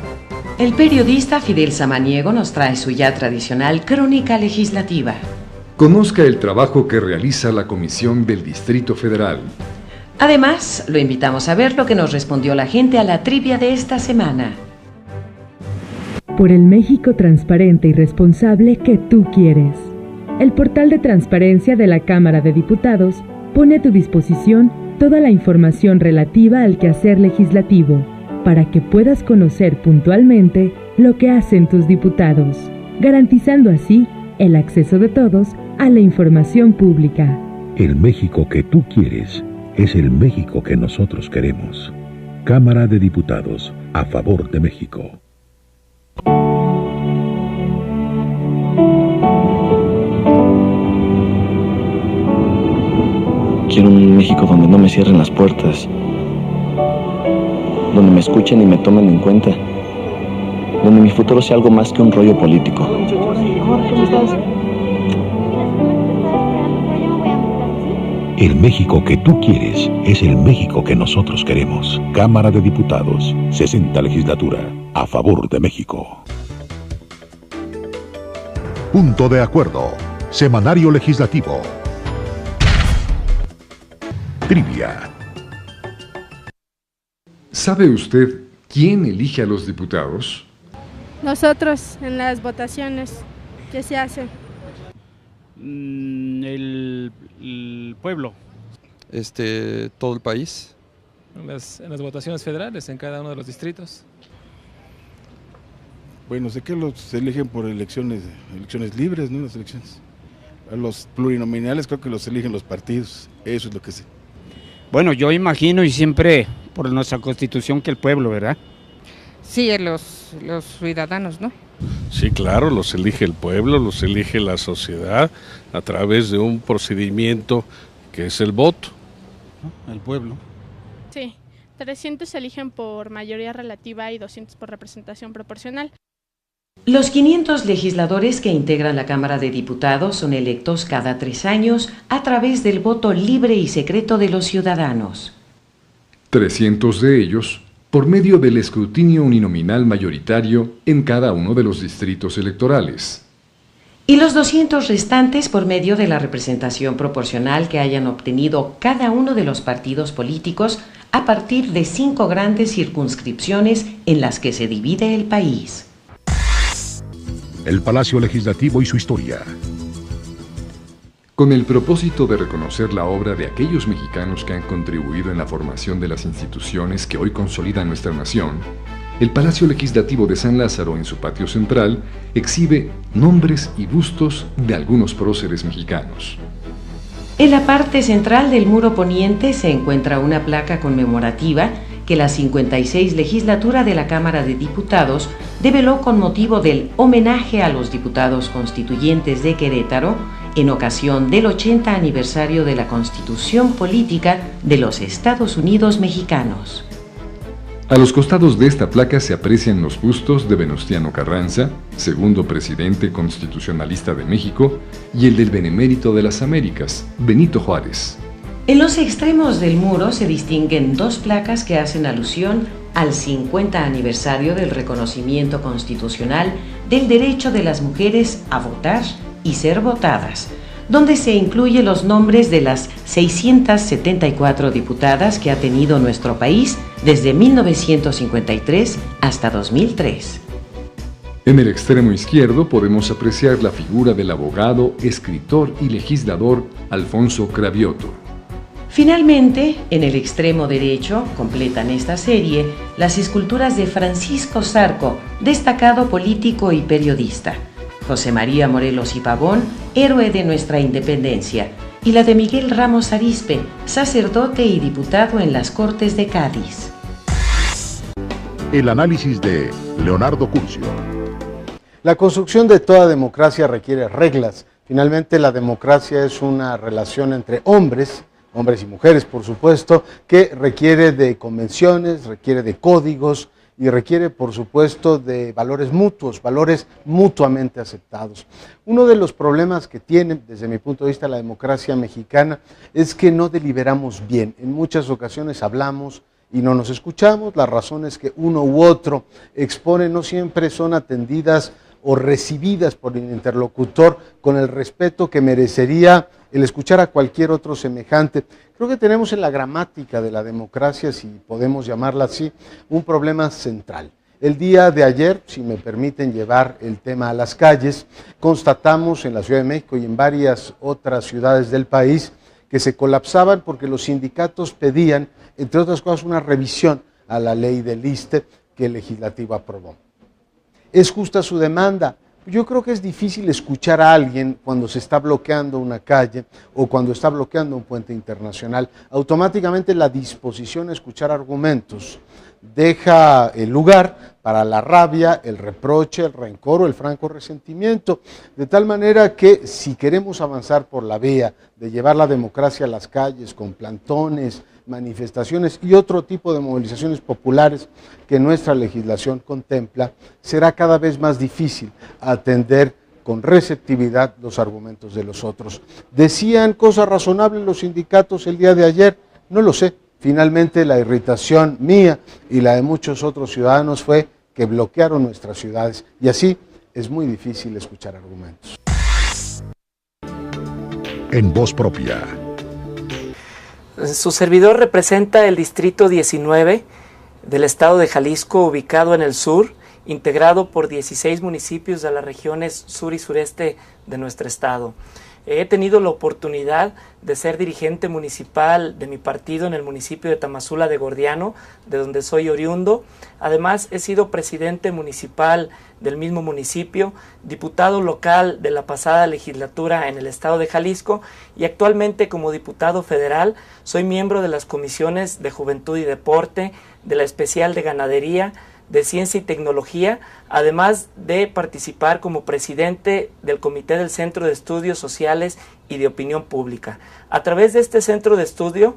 El periodista Fidel Samaniego nos trae su ya tradicional crónica legislativa. Conozca el trabajo que realiza la Comisión del Distrito Federal. Además, lo invitamos a ver lo que nos respondió la gente a la trivia de esta semana. Por el México transparente y responsable que tú quieres. El portal de transparencia de la Cámara de Diputados pone a tu disposición toda la información relativa al quehacer legislativo, para que puedas conocer puntualmente lo que hacen tus diputados, garantizando así el acceso de todos a la información pública. El México que tú quieres es el México que nosotros queremos. Cámara de Diputados, a favor de México. Quiero un México donde no me cierren las puertas, donde me escuchen y me tomen en cuenta, donde mi futuro sea algo más que un rollo político. ¿Cómo estás? El México que tú quieres es el México que nosotros queremos. Cámara de Diputados, 60 legislatura, a favor de México. Punto de acuerdo. Semanario legislativo. Trivia. ¿Sabe usted quién elige a los diputados? Nosotros, en las votaciones que se hacen. El pueblo. Todo el país. En las votaciones federales, en cada uno de los distritos. Bueno, sé que los eligen por elecciones libres, ¿no? Las elecciones. A los plurinominales creo que los eligen los partidos, eso es lo que sé. Bueno, yo imagino y siempre por nuestra Constitución que el pueblo, ¿verdad? Sí, los ciudadanos, ¿no? Sí, claro, los elige el pueblo, los elige la sociedad a través de un procedimiento que es el voto. El pueblo. Sí, 300 se eligen por mayoría relativa y 200 por representación proporcional. Los 500 legisladores que integran la Cámara de Diputados son electos cada 3 años a través del voto libre y secreto de los ciudadanos. 300 de ellos por medio del escrutinio uninominal mayoritario en cada uno de los distritos electorales. Y los 200 restantes por medio de la representación proporcional que hayan obtenido cada uno de los partidos políticos a partir de 5 grandes circunscripciones en las que se divide el país. El Palacio Legislativo y su historia. Con el propósito de reconocer la obra de aquellos mexicanos que han contribuido en la formación de las instituciones que hoy consolidan nuestra nación, el Palacio Legislativo de San Lázaro, en su patio central, exhibe nombres y bustos de algunos próceres mexicanos. En la parte central del muro poniente se encuentra una placa conmemorativa que la 56 legislatura de la Cámara de Diputados develó con motivo del homenaje a los diputados constituyentes de Querétaro en ocasión del 80 aniversario de la Constitución Política de los Estados Unidos Mexicanos. A los costados de esta placa se aprecian los bustos de Venustiano Carranza, segundo presidente constitucionalista de México, y el del Benemérito de las Américas, Benito Juárez. En los extremos del muro se distinguen 2 placas que hacen alusión al 50 aniversario del reconocimiento constitucional del derecho de las mujeres a votar y ser votadas, donde se incluyen los nombres de las 674 diputadas que ha tenido nuestro país desde 1953 hasta 2003. En el extremo izquierdo podemos apreciar la figura del abogado, escritor y legislador Alfonso Cravioto. Finalmente, en el extremo derecho, completan esta serie las esculturas de Francisco Zarco, destacado político y periodista, José María Morelos y Pavón, héroe de nuestra independencia, y la de Miguel Ramos Arizpe, sacerdote y diputado en las Cortes de Cádiz. El análisis de Leonardo Curcio. La construcción de toda democracia requiere reglas. Finalmente, la democracia es una relación entre hombres y mujeres, por supuesto, que requiere de convenciones, requiere de códigos y requiere, por supuesto, de valores mutuos, valores mutuamente aceptados. Uno de los problemas que tiene, desde mi punto de vista, la democracia mexicana es que no deliberamos bien. En muchas ocasiones hablamos y no nos escuchamos. Las razones que uno u otro expone no siempre son atendidas o recibidas por el interlocutor con el respeto que merecería el escuchar a cualquier otro semejante. Creo que tenemos en la gramática de la democracia, si podemos llamarla así, un problema central. El día de ayer, si me permiten llevar el tema a las calles, constatamos en la Ciudad de México y en varias otras ciudades del país que se colapsaban porque los sindicatos pedían, entre otras cosas, una revisión a la ley del ISSSTE que el legislativo aprobó. ¿Es justa su demanda? Yo creo que es difícil escuchar a alguien cuando se está bloqueando una calle o cuando está bloqueando un puente internacional. Automáticamente la disposición a escuchar argumentos deja el lugar para la rabia, el reproche, el rencor o el franco resentimiento, de tal manera que si queremos avanzar por la vía de llevar la democracia a las calles con plantones, manifestaciones y otro tipo de movilizaciones populares que nuestra legislación contempla, será cada vez más difícil atender con receptividad los argumentos de los otros. ¿Decían cosas razonables los sindicatos el día de ayer? No lo sé. Finalmente la irritación mía y la de muchos otros ciudadanos fue que bloquearon nuestras ciudades y así es muy difícil escuchar argumentos. En voz propia. Su servidor representa el distrito 19 del estado de Jalisco, ubicado en el sur, integrado por 16 municipios de las regiones sur y sureste de nuestro estado. He tenido la oportunidad de ser dirigente municipal de mi partido en el municipio de Tamazula de Gordiano, de donde soy oriundo. Además, he sido presidente municipal del mismo municipio, diputado local de la pasada legislatura en el estado de Jalisco y actualmente como diputado federal soy miembro de las comisiones de Juventud y Deporte, de la especial de Ganadería, de Ciencia y Tecnología, además de participar como presidente del Comité del Centro de Estudios Sociales y de Opinión Pública. A través de este centro de estudio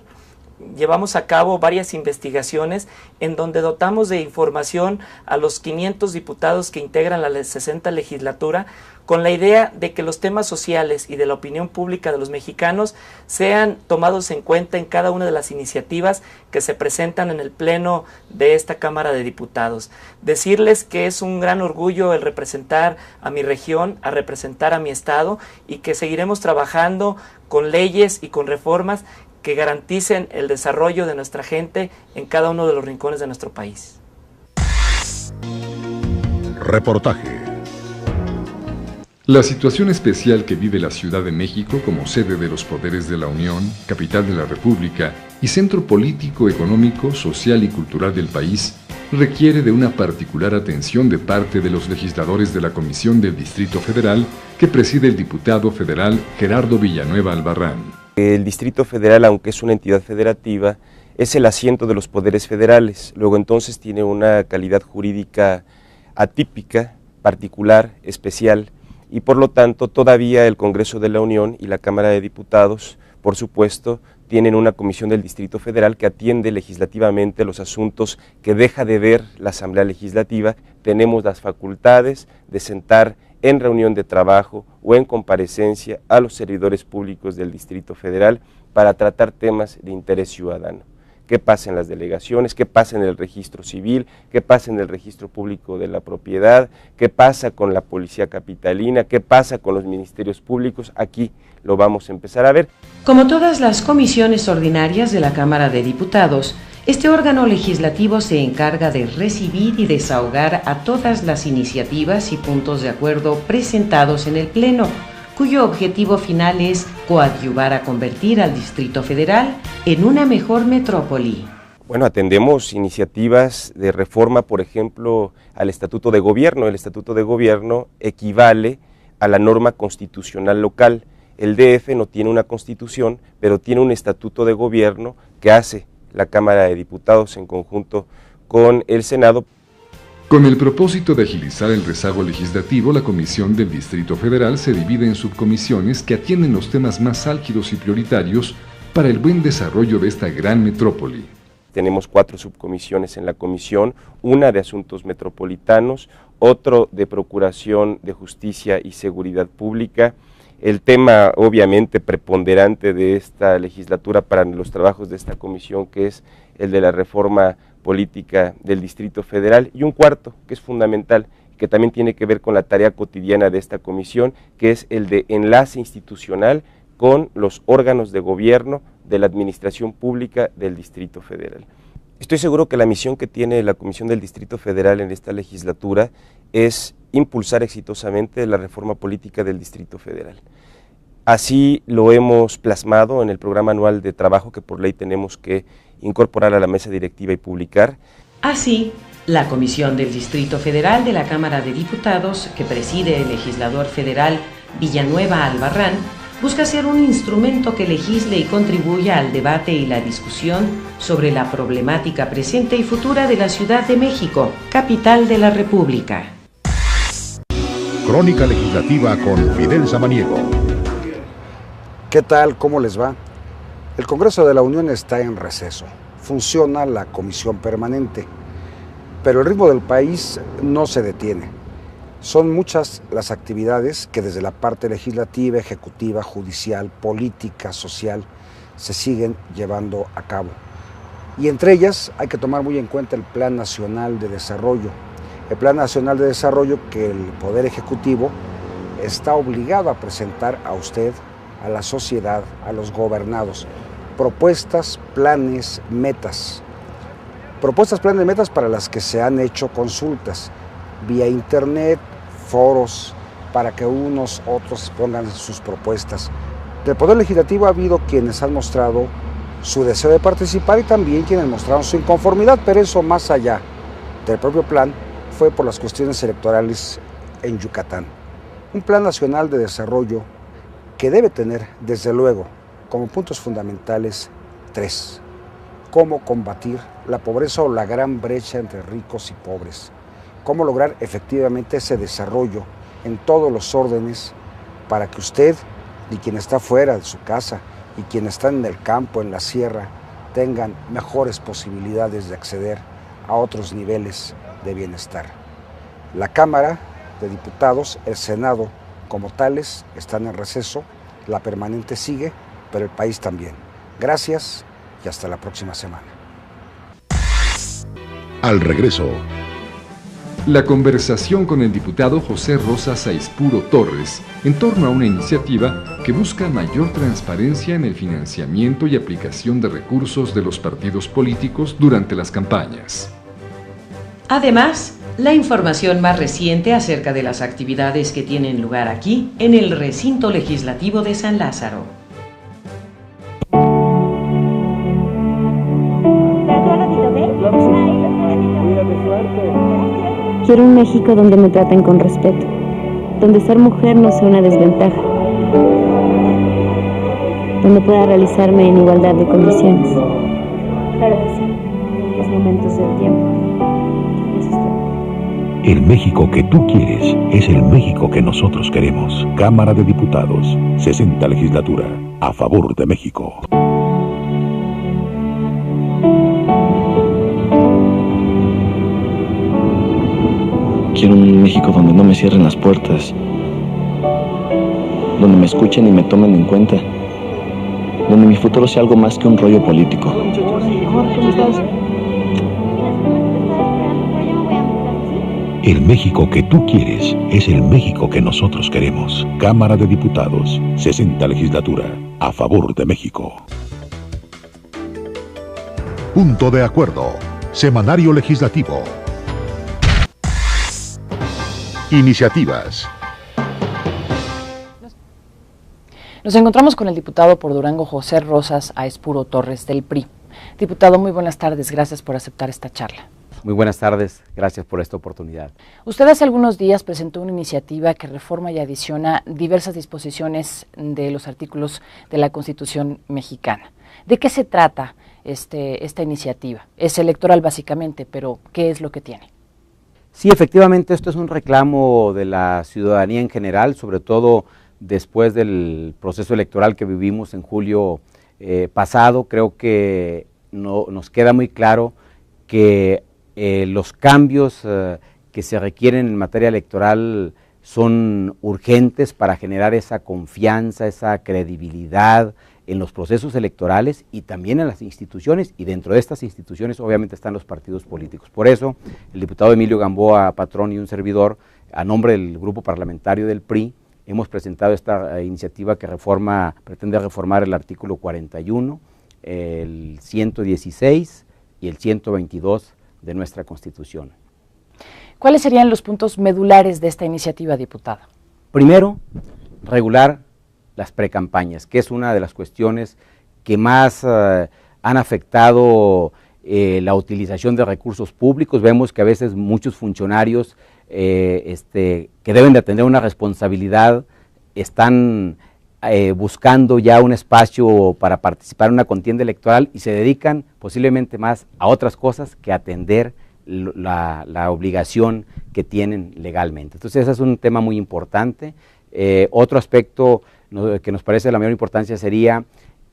llevamos a cabo varias investigaciones en donde dotamos de información a los 500 diputados que integran la 60 legislatura con la idea de que los temas sociales y de la opinión pública de los mexicanos sean tomados en cuenta en cada una de las iniciativas que se presentan en el pleno de esta Cámara de Diputados. Decirles que es un gran orgullo el representar a mi región, a representar a mi estado y que seguiremos trabajando con leyes y con reformas que garanticen el desarrollo de nuestra gente en cada uno de los rincones de nuestro país. Reportaje. La situación especial que vive la Ciudad de México como sede de los poderes de la Unión, capital de la República y centro político, económico, social y cultural del país, requiere de una particular atención de parte de los legisladores de la Comisión del Distrito Federal que preside el diputado federal Gerardo Villanueva Albarrán. El Distrito Federal, aunque es una entidad federativa, es el asiento de los poderes federales, luego entonces tiene una calidad jurídica atípica, particular, especial, y por lo tanto todavía el Congreso de la Unión y la Cámara de Diputados, por supuesto, tienen una comisión del Distrito Federal que atiende legislativamente los asuntos que deja de ver la Asamblea Legislativa. Tenemos las facultades de sentar en reunión de trabajo o en comparecencia a los servidores públicos del Distrito Federal para tratar temas de interés ciudadano. ¿Qué pasa en las delegaciones? ¿Qué pasa en el registro civil? ¿Qué pasa en el registro público de la propiedad? ¿Qué pasa con la policía capitalina? ¿Qué pasa con los ministerios públicos? Aquí lo vamos a empezar a ver. Como todas las comisiones ordinarias de la Cámara de Diputados, este órgano legislativo se encarga de recibir y desahogar a todas las iniciativas y puntos de acuerdo presentados en el Pleno, cuyo objetivo final es coadyuvar a convertir al Distrito Federal en una mejor metrópoli. Bueno, atendemos iniciativas de reforma, por ejemplo, al Estatuto de Gobierno. El Estatuto de Gobierno equivale a la norma constitucional local. El DF no tiene una constitución, pero tiene un Estatuto de Gobierno que hace la Cámara de Diputados en conjunto con el Senado. Con el propósito de agilizar el rezago legislativo, la Comisión del Distrito Federal se divide en subcomisiones que atienden los temas más álgidos y prioritarios para el buen desarrollo de esta gran metrópoli. Tenemos 4 subcomisiones en la comisión, una de asuntos metropolitanos, otro de procuración de justicia y seguridad pública. El tema obviamente preponderante de esta legislatura para los trabajos de esta comisión, que es el de la reforma política del Distrito Federal, y un cuarto que es fundamental, que también tiene que ver con la tarea cotidiana de esta comisión, que es el de enlace institucional con los órganos de gobierno de la administración pública del Distrito Federal. Estoy seguro que la misión que tiene la Comisión del Distrito Federal en esta legislatura es impulsar exitosamente la reforma política del Distrito Federal. Así lo hemos plasmado en el programa anual de trabajo que por ley tenemos que incorporar a la mesa directiva y publicar. Así, la Comisión del Distrito Federal de la Cámara de Diputados, que preside el legislador federal Villanueva Albarrán, busca ser un instrumento que legisle y contribuya al debate y la discusión sobre la problemática presente y futura de la Ciudad de México, capital de la República. Crónica Legislativa con Fidel Samaniego. ¿Qué tal? ¿Cómo les va? El Congreso de la Unión está en receso. Funciona la comisión permanente, pero el ritmo del país no se detiene. Son muchas las actividades que desde la parte legislativa, ejecutiva, judicial, política, social, se siguen llevando a cabo. Y entre ellas hay que tomar muy en cuenta el Plan Nacional de Desarrollo. El Plan Nacional de Desarrollo que el Poder Ejecutivo está obligado a presentar a usted, a la sociedad, a los gobernados, propuestas, planes, metas. Propuestas, planes, metas para las que se han hecho consultas vía internet, foros, para que unos otros pongan sus propuestas. Del Poder Legislativo ha habido quienes han mostrado su deseo de participar y también quienes mostraron su inconformidad, pero eso más allá del propio plan fue por las cuestiones electorales en Yucatán. Un plan nacional de desarrollo que debe tener, desde luego, como puntos fundamentales 3. Cómo combatir la pobreza o la gran brecha entre ricos y pobres. Cómo lograr efectivamente ese desarrollo en todos los órdenes para que usted y quien está fuera de su casa y quien está en el campo, en la sierra, tengan mejores posibilidades de acceder a otros niveles de bienestar. La Cámara de Diputados, el Senado como tales están en receso, la permanente sigue, pero el país también. Gracias y hasta la próxima semana. Al regreso, la conversación con el diputado José Rosa Saizpuro Torres en torno a una iniciativa que busca mayor transparencia en el financiamiento y aplicación de recursos de los partidos políticos durante las campañas. Además, la información más reciente acerca de las actividades que tienen lugar aquí en el recinto legislativo de San Lázaro. Quiero un México donde me traten con respeto, donde ser mujer no sea una desventaja, donde pueda realizarme en igualdad de condiciones. Claro que sí, los momentos del tiempo. Eso es todo. El México que tú quieres es el México que nosotros queremos. Cámara de Diputados, 60 legislatura, a favor de México. Quiero un México donde no me cierren las puertas, donde me escuchen y me tomen en cuenta, donde mi futuro sea algo más que un rollo político. El México que tú quieres es el México que nosotros queremos. Cámara de Diputados, 60 legislatura, a favor de México. Punto de Acuerdo, Semanario Legislativo. Iniciativas. Nos encontramos con el diputado por Durango José Rosas Saizpuro Torres del PRI. Diputado, muy buenas tardes, gracias por aceptar esta charla. Muy buenas tardes, gracias por esta oportunidad. Usted hace algunos días presentó una iniciativa que reforma y adiciona diversas disposiciones de los artículos de la Constitución mexicana. ¿De qué se trata esta iniciativa? Es electoral básicamente, pero ¿qué es lo que tiene? Sí, efectivamente, esto es un reclamo de la ciudadanía en general, sobre todo después del proceso electoral que vivimos en julio pasado. Creo que nos queda muy claro que los cambios que se requieren en materia electoral son urgentes para generar esa confianza, esa credibilidad en los procesos electorales y también en las instituciones, y dentro de estas instituciones obviamente están los partidos políticos. Por eso, el diputado Emilio Gamboa Patrón y un servidor, a nombre del grupo parlamentario del PRI, hemos presentado esta iniciativa que pretende reformar el artículo 41, el 116 y el 122 de nuestra Constitución. ¿Cuáles serían los puntos medulares de esta iniciativa, diputado? Primero, regular las precampañas, que es una de las cuestiones que más han afectado la utilización de recursos públicos. Vemos que a veces muchos funcionarios que deben de tener una responsabilidad están buscando ya un espacio para participar en una contienda electoral y se dedican posiblemente más a otras cosas que a atender la obligación que tienen legalmente. Entonces ese es un tema muy importante. Otro aspecto que nos parece de la mayor importancia sería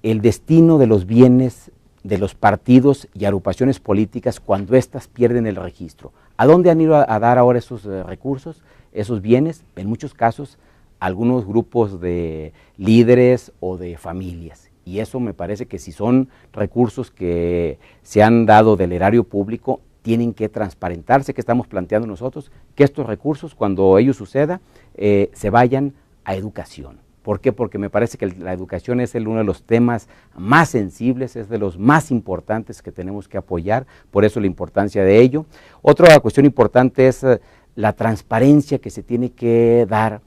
el destino de los bienes de los partidos y agrupaciones políticas cuando éstas pierden el registro. ¿A dónde han ido a dar ahora esos recursos, esos bienes? En muchos casos, algunos grupos de líderes o de familias. Y eso me parece que si son recursos que se han dado del erario público, tienen que transparentarse, que estamos planteando nosotros, que estos recursos, cuando ello suceda, se vayan a educación. ¿Por qué? Porque me parece que la educación es uno de los temas más sensibles, es de los más importantes que tenemos que apoyar, por eso la importancia de ello. Otra cuestión importante es la transparencia que se tiene que dar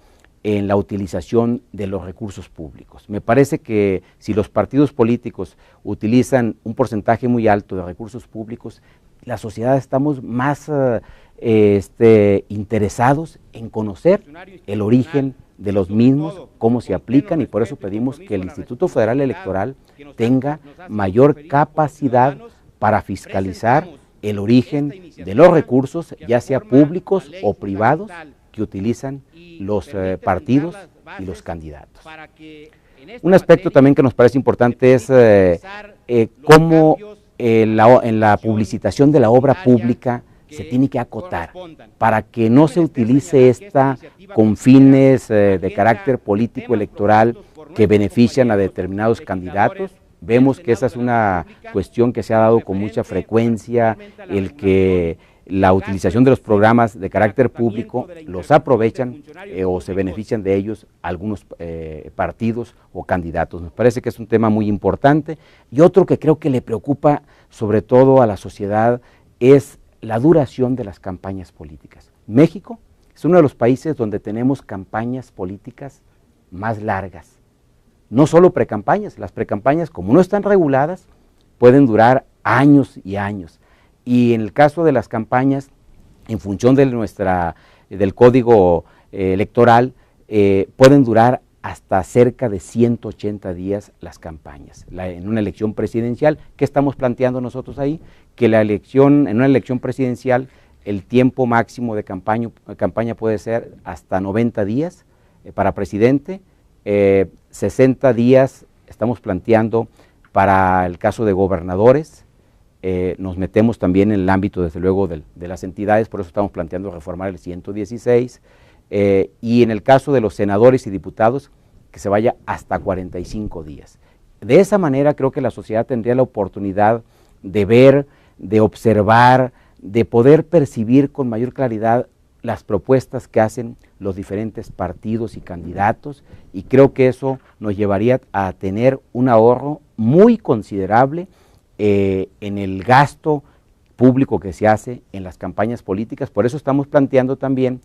en la utilización de los recursos públicos. Me parece que si los partidos políticos utilizan un porcentaje muy alto de recursos públicos, la sociedad estamos más interesados en conocer el origen de los mismos, cómo se aplican, y por eso pedimos que el Instituto Federal Electoral tenga mayor capacidad para fiscalizar el origen de los recursos, ya sea públicos o privados, que utilizan los partidos y los candidatos. Un aspecto también que nos parece importante es cómo en la publicitación de la obra pública se tiene que acotar para que no se utilice esta con fines de carácter político electoral que benefician a determinados candidatos. Vemos que esa es una cuestión que se ha dado con mucha frecuencia, el que la utilización de los programas de carácter público los aprovechan o se benefician de ellos algunos partidos o candidatos. Nos parece que es un tema muy importante. Y otro que creo que le preocupa sobre todo a la sociedad es la duración de las campañas políticas. México es uno de los países donde tenemos campañas políticas más largas. No solo precampañas, las precampañas como no están reguladas pueden durar años y años. Y en el caso de las campañas, en función de del código electoral, pueden durar hasta cerca de 180 días las campañas. En una elección presidencial, ¿qué estamos planteando nosotros ahí? Que en una elección presidencial, el tiempo máximo de campaña puede ser hasta 90 días para presidente, 60 días estamos planteando para el caso de gobernadores. Nos metemos también en el ámbito, desde luego, de las entidades, por eso estamos planteando reformar el 116, y en el caso de los senadores y diputados, que se vaya hasta 45 días. De esa manera creo que la sociedad tendría la oportunidad de ver, de observar, de poder percibir con mayor claridad las propuestas que hacen los diferentes partidos y candidatos, y creo que eso nos llevaría a tener un ahorro muy considerable en el gasto público que se hace en las campañas políticas. Por eso estamos planteando también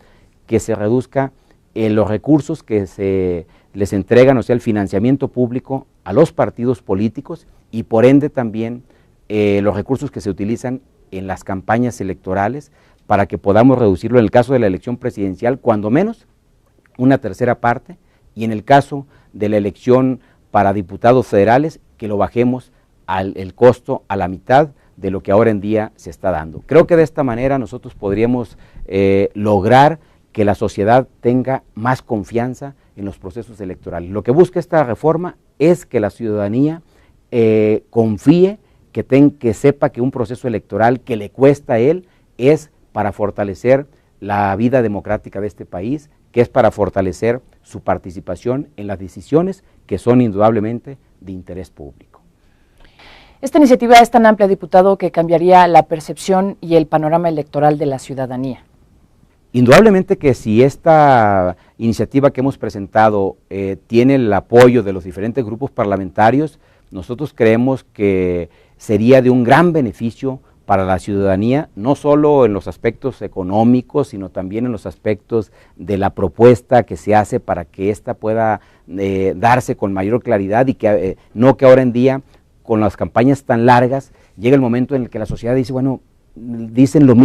que se reduzca los recursos que se les entregan, o sea, el financiamiento público a los partidos políticos, y por ende también los recursos que se utilizan en las campañas electorales, para que podamos reducirlo en el caso de la elección presidencial, cuando menos una tercera parte, y en el caso de la elección para diputados federales, que lo bajemos el costo a la mitad de lo que ahora en día se está dando. Creo que de esta manera nosotros podríamos lograr que la sociedad tenga más confianza en los procesos electorales. Lo que busca esta reforma es que la ciudadanía confíe, que sepa que un proceso electoral que le cuesta a él es para fortalecer la vida democrática de este país, que es para fortalecer su participación en las decisiones que son indudablemente de interés público. Esta iniciativa es tan amplia, diputado, que cambiaría la percepción y el panorama electoral de la ciudadanía. Indudablemente que si esta iniciativa que hemos presentado tiene el apoyo de los diferentes grupos parlamentarios, nosotros creemos que sería de un gran beneficio para la ciudadanía, no solo en los aspectos económicos, sino también en los aspectos de la propuesta que se hace para que ésta pueda darse con mayor claridad, y que no que ahora en día, con las campañas tan largas, llega el momento en el que la sociedad dice, bueno, dicen lo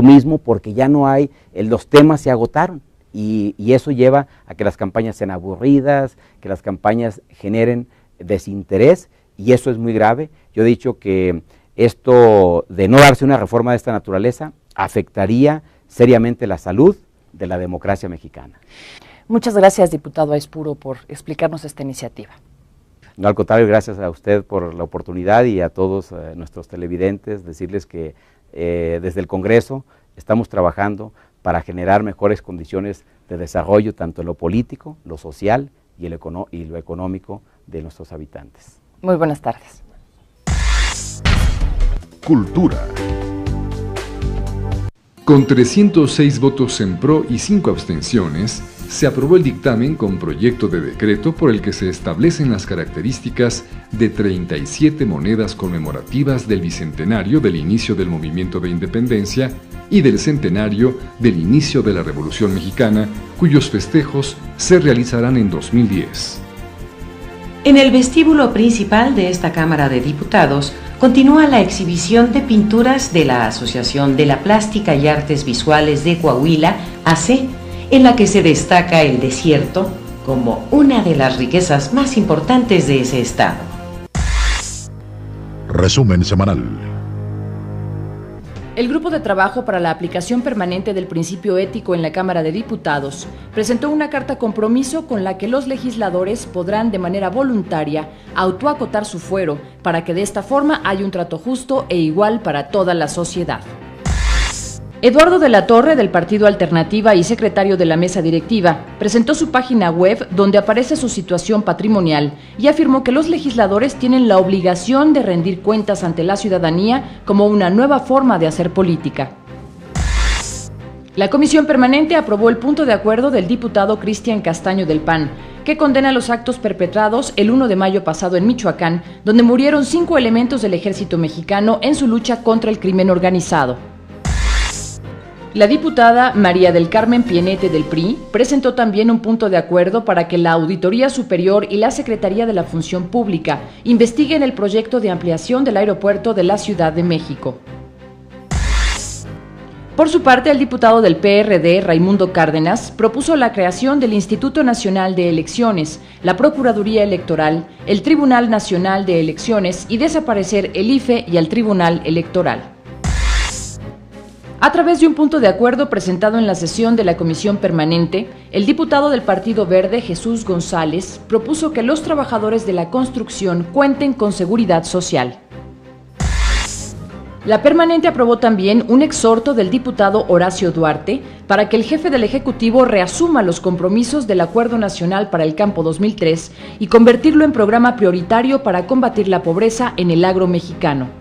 mismo porque ya no hay, los temas se agotaron. y eso lleva a que las campañas sean aburridas, que las campañas generen desinterés, y eso es muy grave. Yo he dicho que esto de no darse una reforma de esta naturaleza afectaría seriamente la salud de la democracia mexicana. Muchas gracias, diputado Aispuro, por explicarnos esta iniciativa. No, al contrario, gracias a usted por la oportunidad y a todos nuestros televidentes, decirles que desde el Congreso estamos trabajando para generar mejores condiciones de desarrollo, tanto en lo político, lo social y lo económico de nuestros habitantes. Muy buenas tardes. Cultura. Con 306 votos en pro y 5 abstenciones, se aprobó el dictamen con proyecto de decreto por el que se establecen las características de 37 monedas conmemorativas del bicentenario del inicio del movimiento de independencia y del centenario del inicio de la Revolución Mexicana, cuyos festejos se realizarán en 2010. En el vestíbulo principal de esta Cámara de Diputados continúa la exhibición de pinturas de la Asociación de la Plástica y Artes Visuales de Coahuila, AC, en la que se destaca el desierto como una de las riquezas más importantes de ese estado. Resumen semanal. El Grupo de Trabajo para la Aplicación Permanente del Principio Ético en la Cámara de Diputados presentó una carta compromiso con la que los legisladores podrán de manera voluntaria autoacotar su fuero para que de esta forma haya un trato justo e igual para toda la sociedad. Eduardo de la Torre, del Partido Alternativa y secretario de la mesa directiva, presentó su página web donde aparece su situación patrimonial y afirmó que los legisladores tienen la obligación de rendir cuentas ante la ciudadanía como una nueva forma de hacer política. La Comisión Permanente aprobó el punto de acuerdo del diputado Cristian Castaño del PAN, que condena los actos perpetrados el 1 de mayo pasado en Michoacán, donde murieron 5 elementos del ejército mexicano en su lucha contra el crimen organizado. La diputada María del Carmen Pienete del PRI presentó también un punto de acuerdo para que la Auditoría Superior y la Secretaría de la Función Pública investiguen el proyecto de ampliación del aeropuerto de la Ciudad de México. Por su parte, el diputado del PRD, Raimundo Cárdenas, propuso la creación del Instituto Nacional de Elecciones, la Procuraduría Electoral, el Tribunal Nacional de Elecciones y desaparecer el IFE y el Tribunal Electoral. A través de un punto de acuerdo presentado en la sesión de la Comisión Permanente, el diputado del Partido Verde, Jesús González, propuso que los trabajadores de la construcción cuenten con seguridad social. La Permanente aprobó también un exhorto del diputado Horacio Duarte para que el jefe del Ejecutivo reasuma los compromisos del Acuerdo Nacional para el Campo 2003 y convertirlo en programa prioritario para combatir la pobreza en el agro mexicano.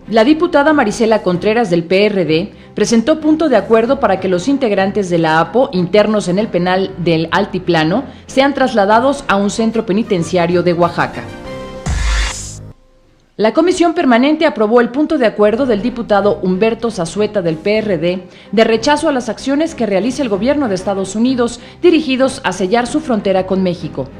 La diputada Marisela Contreras del PRD presentó punto de acuerdo para que los integrantes de la APO internos en el penal del Altiplano sean trasladados a un centro penitenciario de Oaxaca. La Comisión Permanente aprobó el punto de acuerdo del diputado Humberto Zazueta del PRD de rechazo a las acciones que realiza el gobierno de Estados Unidos dirigidos a sellar su frontera con México.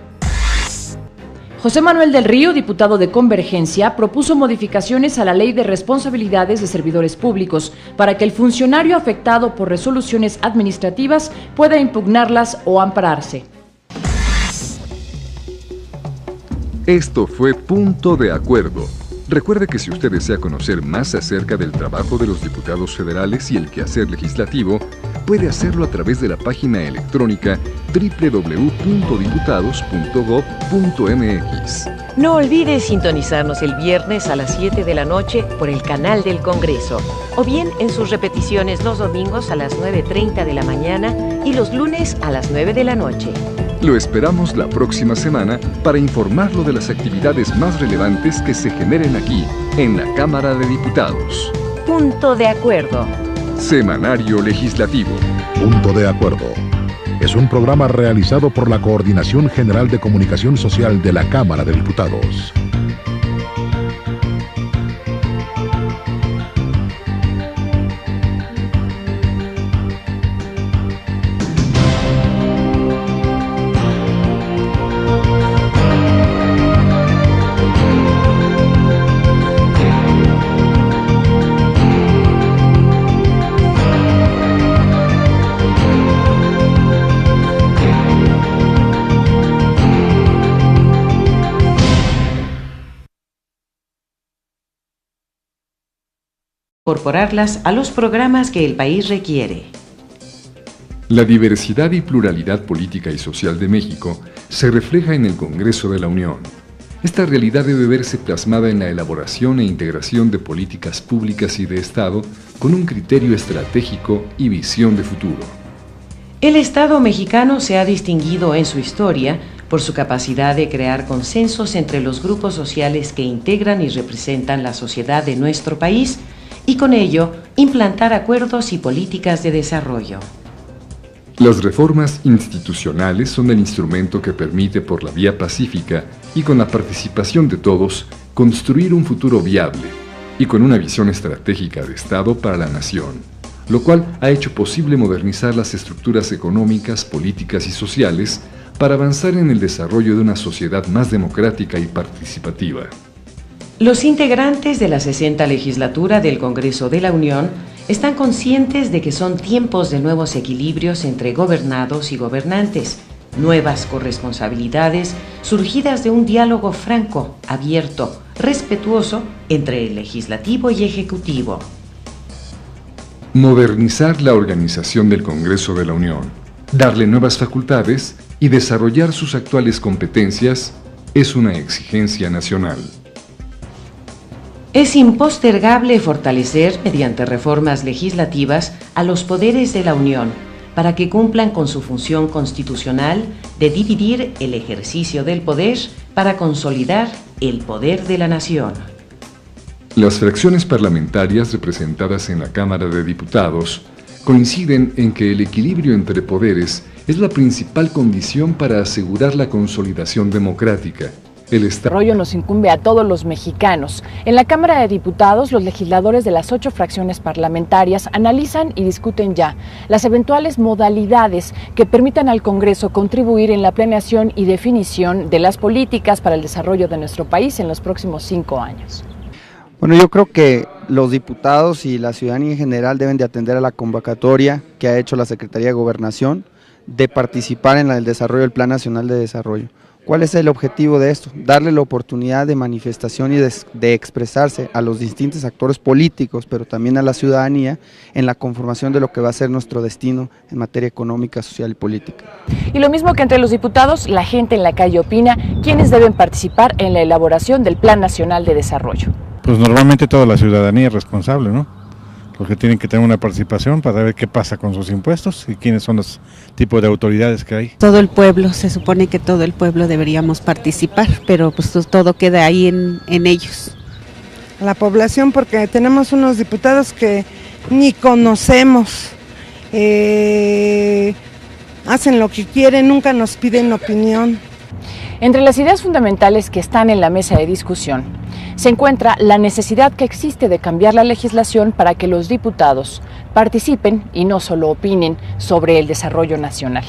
José Manuel del Río, diputado de Convergencia, propuso modificaciones a la Ley de Responsabilidades de Servidores Públicos para que el funcionario afectado por resoluciones administrativas pueda impugnarlas o ampararse. Esto fue Punto de Acuerdo. Recuerde que si usted desea conocer más acerca del trabajo de los diputados federales y el quehacer legislativo, puede hacerlo a través de la página electrónica www.diputados.gov.mx. No olvide sintonizarnos el viernes a las 7 de la noche por el canal del Congreso, o bien en sus repeticiones los domingos a las 9:30 de la mañana y los lunes a las 9 de la noche. Lo esperamos la próxima semana para informarlo de las actividades más relevantes que se generen aquí, en la Cámara de Diputados. Punto de Acuerdo. Semanario Legislativo. Punto de Acuerdo. Es un programa realizado por la Coordinación General de Comunicación Social de la Cámara de Diputados. incorporarlas a los programas que el país requiere. La diversidad y pluralidad política y social de México se refleja en el Congreso de la Unión. Esta realidad debe verse plasmada en la elaboración e integración de políticas públicas y de Estado con un criterio estratégico y visión de futuro. El Estado mexicano se ha distinguido en su historia por su capacidad de crear consensos entre los grupos sociales que integran y representan la sociedad de nuestro país y con ello implantar acuerdos y políticas de desarrollo. Las reformas institucionales son el instrumento que permite por la vía pacífica y con la participación de todos construir un futuro viable y con una visión estratégica de Estado para la nación, lo cual ha hecho posible modernizar las estructuras económicas, políticas y sociales para avanzar en el desarrollo de una sociedad más democrática y participativa. Los integrantes de la 60ª legislatura del Congreso de la Unión están conscientes de que son tiempos de nuevos equilibrios entre gobernados y gobernantes, nuevas corresponsabilidades surgidas de un diálogo franco, abierto, respetuoso entre el legislativo y ejecutivo. Modernizar la organización del Congreso de la Unión, darle nuevas facultades y desarrollar sus actuales competencias es una exigencia nacional. Es impostergable fortalecer, mediante reformas legislativas, a los poderes de la Unión para que cumplan con su función constitucional de dividir el ejercicio del poder para consolidar el poder de la nación. Las fracciones parlamentarias representadas en la Cámara de Diputados coinciden en que el equilibrio entre poderes es la principal condición para asegurar la consolidación democrática. El desarrollo nos incumbe a todos los mexicanos. En la Cámara de Diputados, los legisladores de las 8 fracciones parlamentarias analizan y discuten ya las eventuales modalidades que permitan al Congreso contribuir en la planeación y definición de las políticas para el desarrollo de nuestro país en los próximos 5 años. Bueno, yo creo que los diputados y la ciudadanía en general deben de atender a la convocatoria que ha hecho la Secretaría de Gobernación de participar en el desarrollo del Plan Nacional de Desarrollo. ¿Cuál es el objetivo de esto? Darle la oportunidad de manifestación y de expresarse a los distintos actores políticos, pero también a la ciudadanía en la conformación de lo que va a ser nuestro destino en materia económica, social y política. Y lo mismo que entre los diputados, la gente en la calle opina quiénes deben participar en la elaboración del Plan Nacional de Desarrollo. Pues normalmente toda la ciudadanía es responsable, ¿no? Los que tienen que tener una participación para ver qué pasa con sus impuestos y quiénes son los tipos de autoridades que hay. Todo el pueblo, se supone que todo el pueblo deberíamos participar, pero pues todo queda ahí en ellos. La población, porque tenemos unos diputados que ni conocemos, hacen lo que quieren, nunca nos piden opinión. Entre las ideas fundamentales que están en la mesa de discusión se encuentra la necesidad que existe de cambiar la legislación para que los diputados participen y no solo opinen sobre el desarrollo nacional.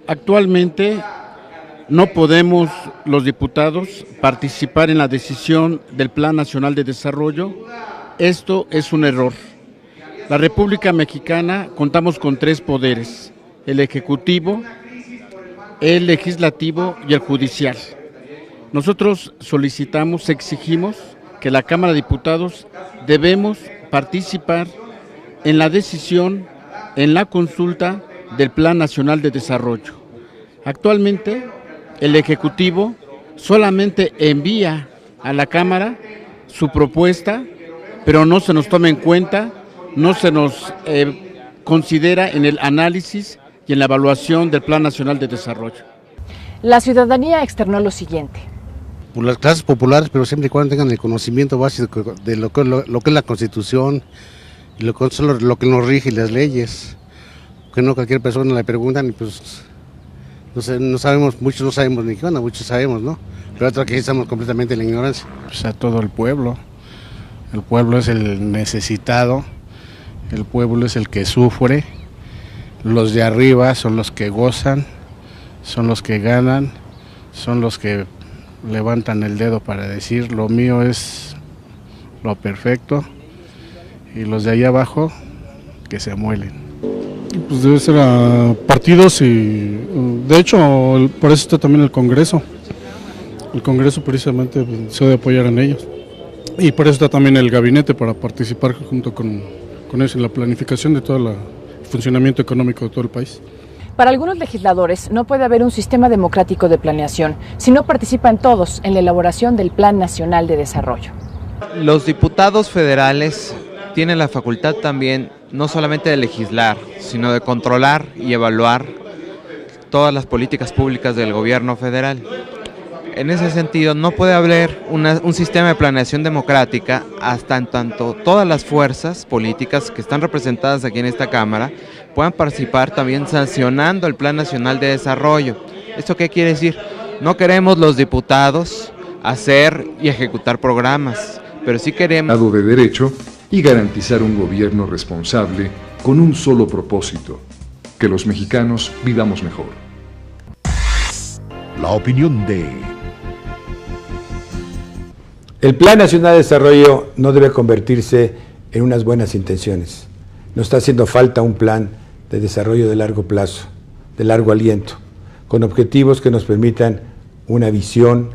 Actualmente no podemos los diputados participar en la decisión del Plan Nacional de Desarrollo. Esto es un error. La República Mexicana contamos con 3 poderes: el Ejecutivo, el Legislativo y el Judicial. Nosotros solicitamos, exigimos que la Cámara de Diputados debemos participar en la decisión, en la consulta del Plan Nacional de Desarrollo. Actualmente, el Ejecutivo solamente envía a la Cámara su propuesta, pero no se nos toma en cuenta, no se nos considera en el análisis y en la evaluación del Plan Nacional de Desarrollo. La ciudadanía externó lo siguiente. Por las clases populares, pero siempre y cuando tengan el conocimiento básico de lo que es la Constitución y lo que nos rige y las leyes, que no cualquier persona le preguntan y pues no sabemos, muchos no sabemos ni qué onda, muchos sabemos, ¿no? Pero otros que estamos completamente en la ignorancia. Pues a todo el pueblo es el necesitado, el pueblo es el que sufre, los de arriba son los que gozan, son los que ganan, son los que levantan el dedo para decir lo mío es lo perfecto y los de allá abajo que se muelen. Pues debe ser a partidos y de hecho por eso está también el Congreso. El Congreso precisamente se debe apoyar en ellos. y por eso está también el gabinete, para participar junto con eso en la planificación de todo el funcionamiento económico de todo el país. Para algunos legisladores no puede haber un sistema democrático de planeación si no participan todos en la elaboración del Plan Nacional de Desarrollo. Los diputados federales tienen la facultad también no solamente de legislar, sino de controlar y evaluar todas las políticas públicas del gobierno federal. En ese sentido, no puede haber un sistema de planeación democrática hasta en tanto todas las fuerzas políticas que están representadas aquí en esta Cámara puedan participar también sancionando el Plan Nacional de Desarrollo. ¿Esto qué quiere decir? No queremos los diputados hacer y ejecutar programas, pero sí queremos... Estado de Derecho y garantizar un gobierno responsable con un solo propósito: que los mexicanos vivamos mejor. La opinión de... El Plan Nacional de Desarrollo no debe convertirse en unas buenas intenciones. Nos está haciendo falta un plan de desarrollo de largo plazo, de largo aliento, con objetivos que nos permitan una visión,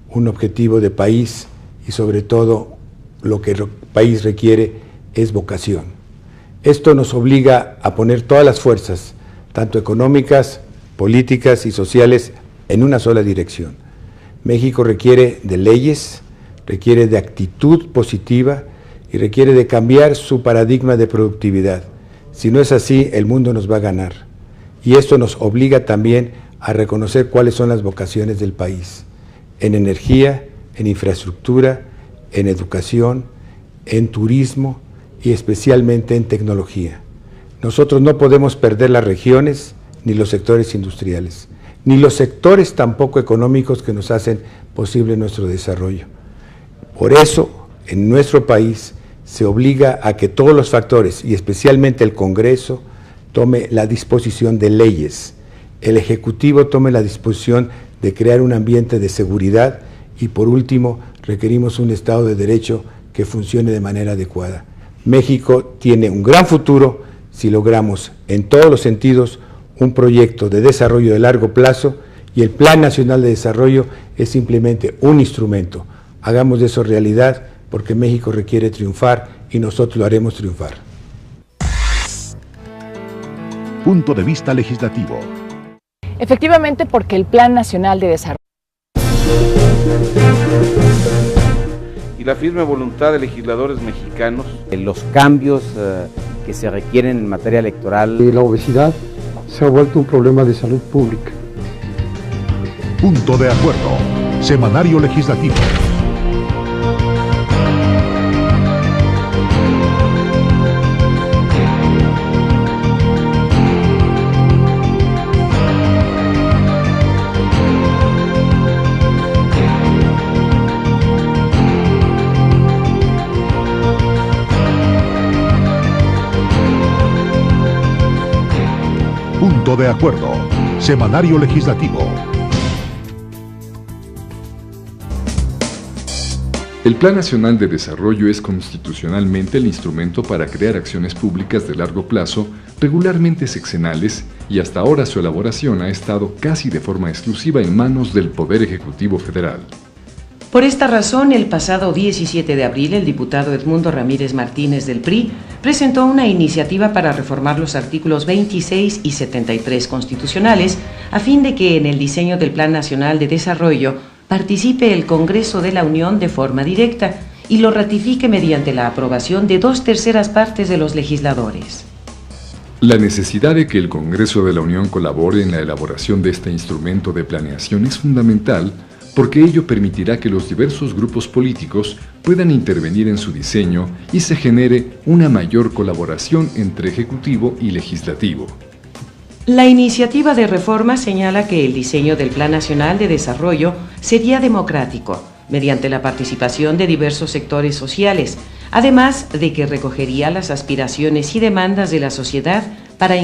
un objetivo de país y sobre todo lo que el país requiere es vocación. Esto nos obliga a poner todas las fuerzas, tanto económicas, políticas y sociales, en una sola dirección. México requiere de leyes, requiere de actitud positiva y requiere de cambiar su paradigma de productividad. Si no es así, el mundo nos va a ganar. Y esto nos obliga también a reconocer cuáles son las vocaciones del país, en energía, en infraestructura, en educación, en turismo y especialmente en tecnología. Nosotros no podemos perder las regiones ni los sectores industriales, ni los sectores tampoco económicos que nos hacen posible nuestro desarrollo. Por eso, en nuestro país se obliga a que todos los factores, y especialmente el Congreso, tome la disposición de leyes, el Ejecutivo tome la disposición de crear un ambiente de seguridad y, por último, requerimos un Estado de Derecho que funcione de manera adecuada. México tiene un gran futuro si logramos, en todos los sentidos, un proyecto de desarrollo de largo plazo, y el Plan Nacional de Desarrollo es simplemente un instrumento. Hagamos de eso realidad, porque México requiere triunfar y nosotros lo haremos triunfar. Punto de vista legislativo. Efectivamente, porque el Plan Nacional de Desarrollo y la firme voluntad de legisladores mexicanos. Los cambios que se requieren en materia electoral. Y la obesidad se ha vuelto un problema de salud pública. Punto de acuerdo. Semanario legislativo. Punto de acuerdo. Semanario legislativo. El Plan Nacional de Desarrollo es constitucionalmente el instrumento para crear acciones públicas de largo plazo, regularmente sexenales, y hasta ahora su elaboración ha estado casi de forma exclusiva en manos del Poder Ejecutivo Federal. Por esta razón, el pasado 17 de abril, el diputado Edmundo Ramírez Martínez del PRI presentó una iniciativa para reformar los artículos 26 y 73 constitucionales, a fin de que en el diseño del Plan Nacional de Desarrollo participe el Congreso de la Unión de forma directa y lo ratifique mediante la aprobación de 2/3 partes de los legisladores. La necesidad de que el Congreso de la Unión colabore en la elaboración de este instrumento de planeación es fundamental, porque ello permitirá que los diversos grupos políticos puedan intervenir en su diseño y se genere una mayor colaboración entre Ejecutivo y Legislativo. La iniciativa de reforma señala que el diseño del Plan Nacional de Desarrollo sería democrático, mediante la participación de diversos sectores sociales, además de que recogería las aspiraciones y demandas de la sociedad para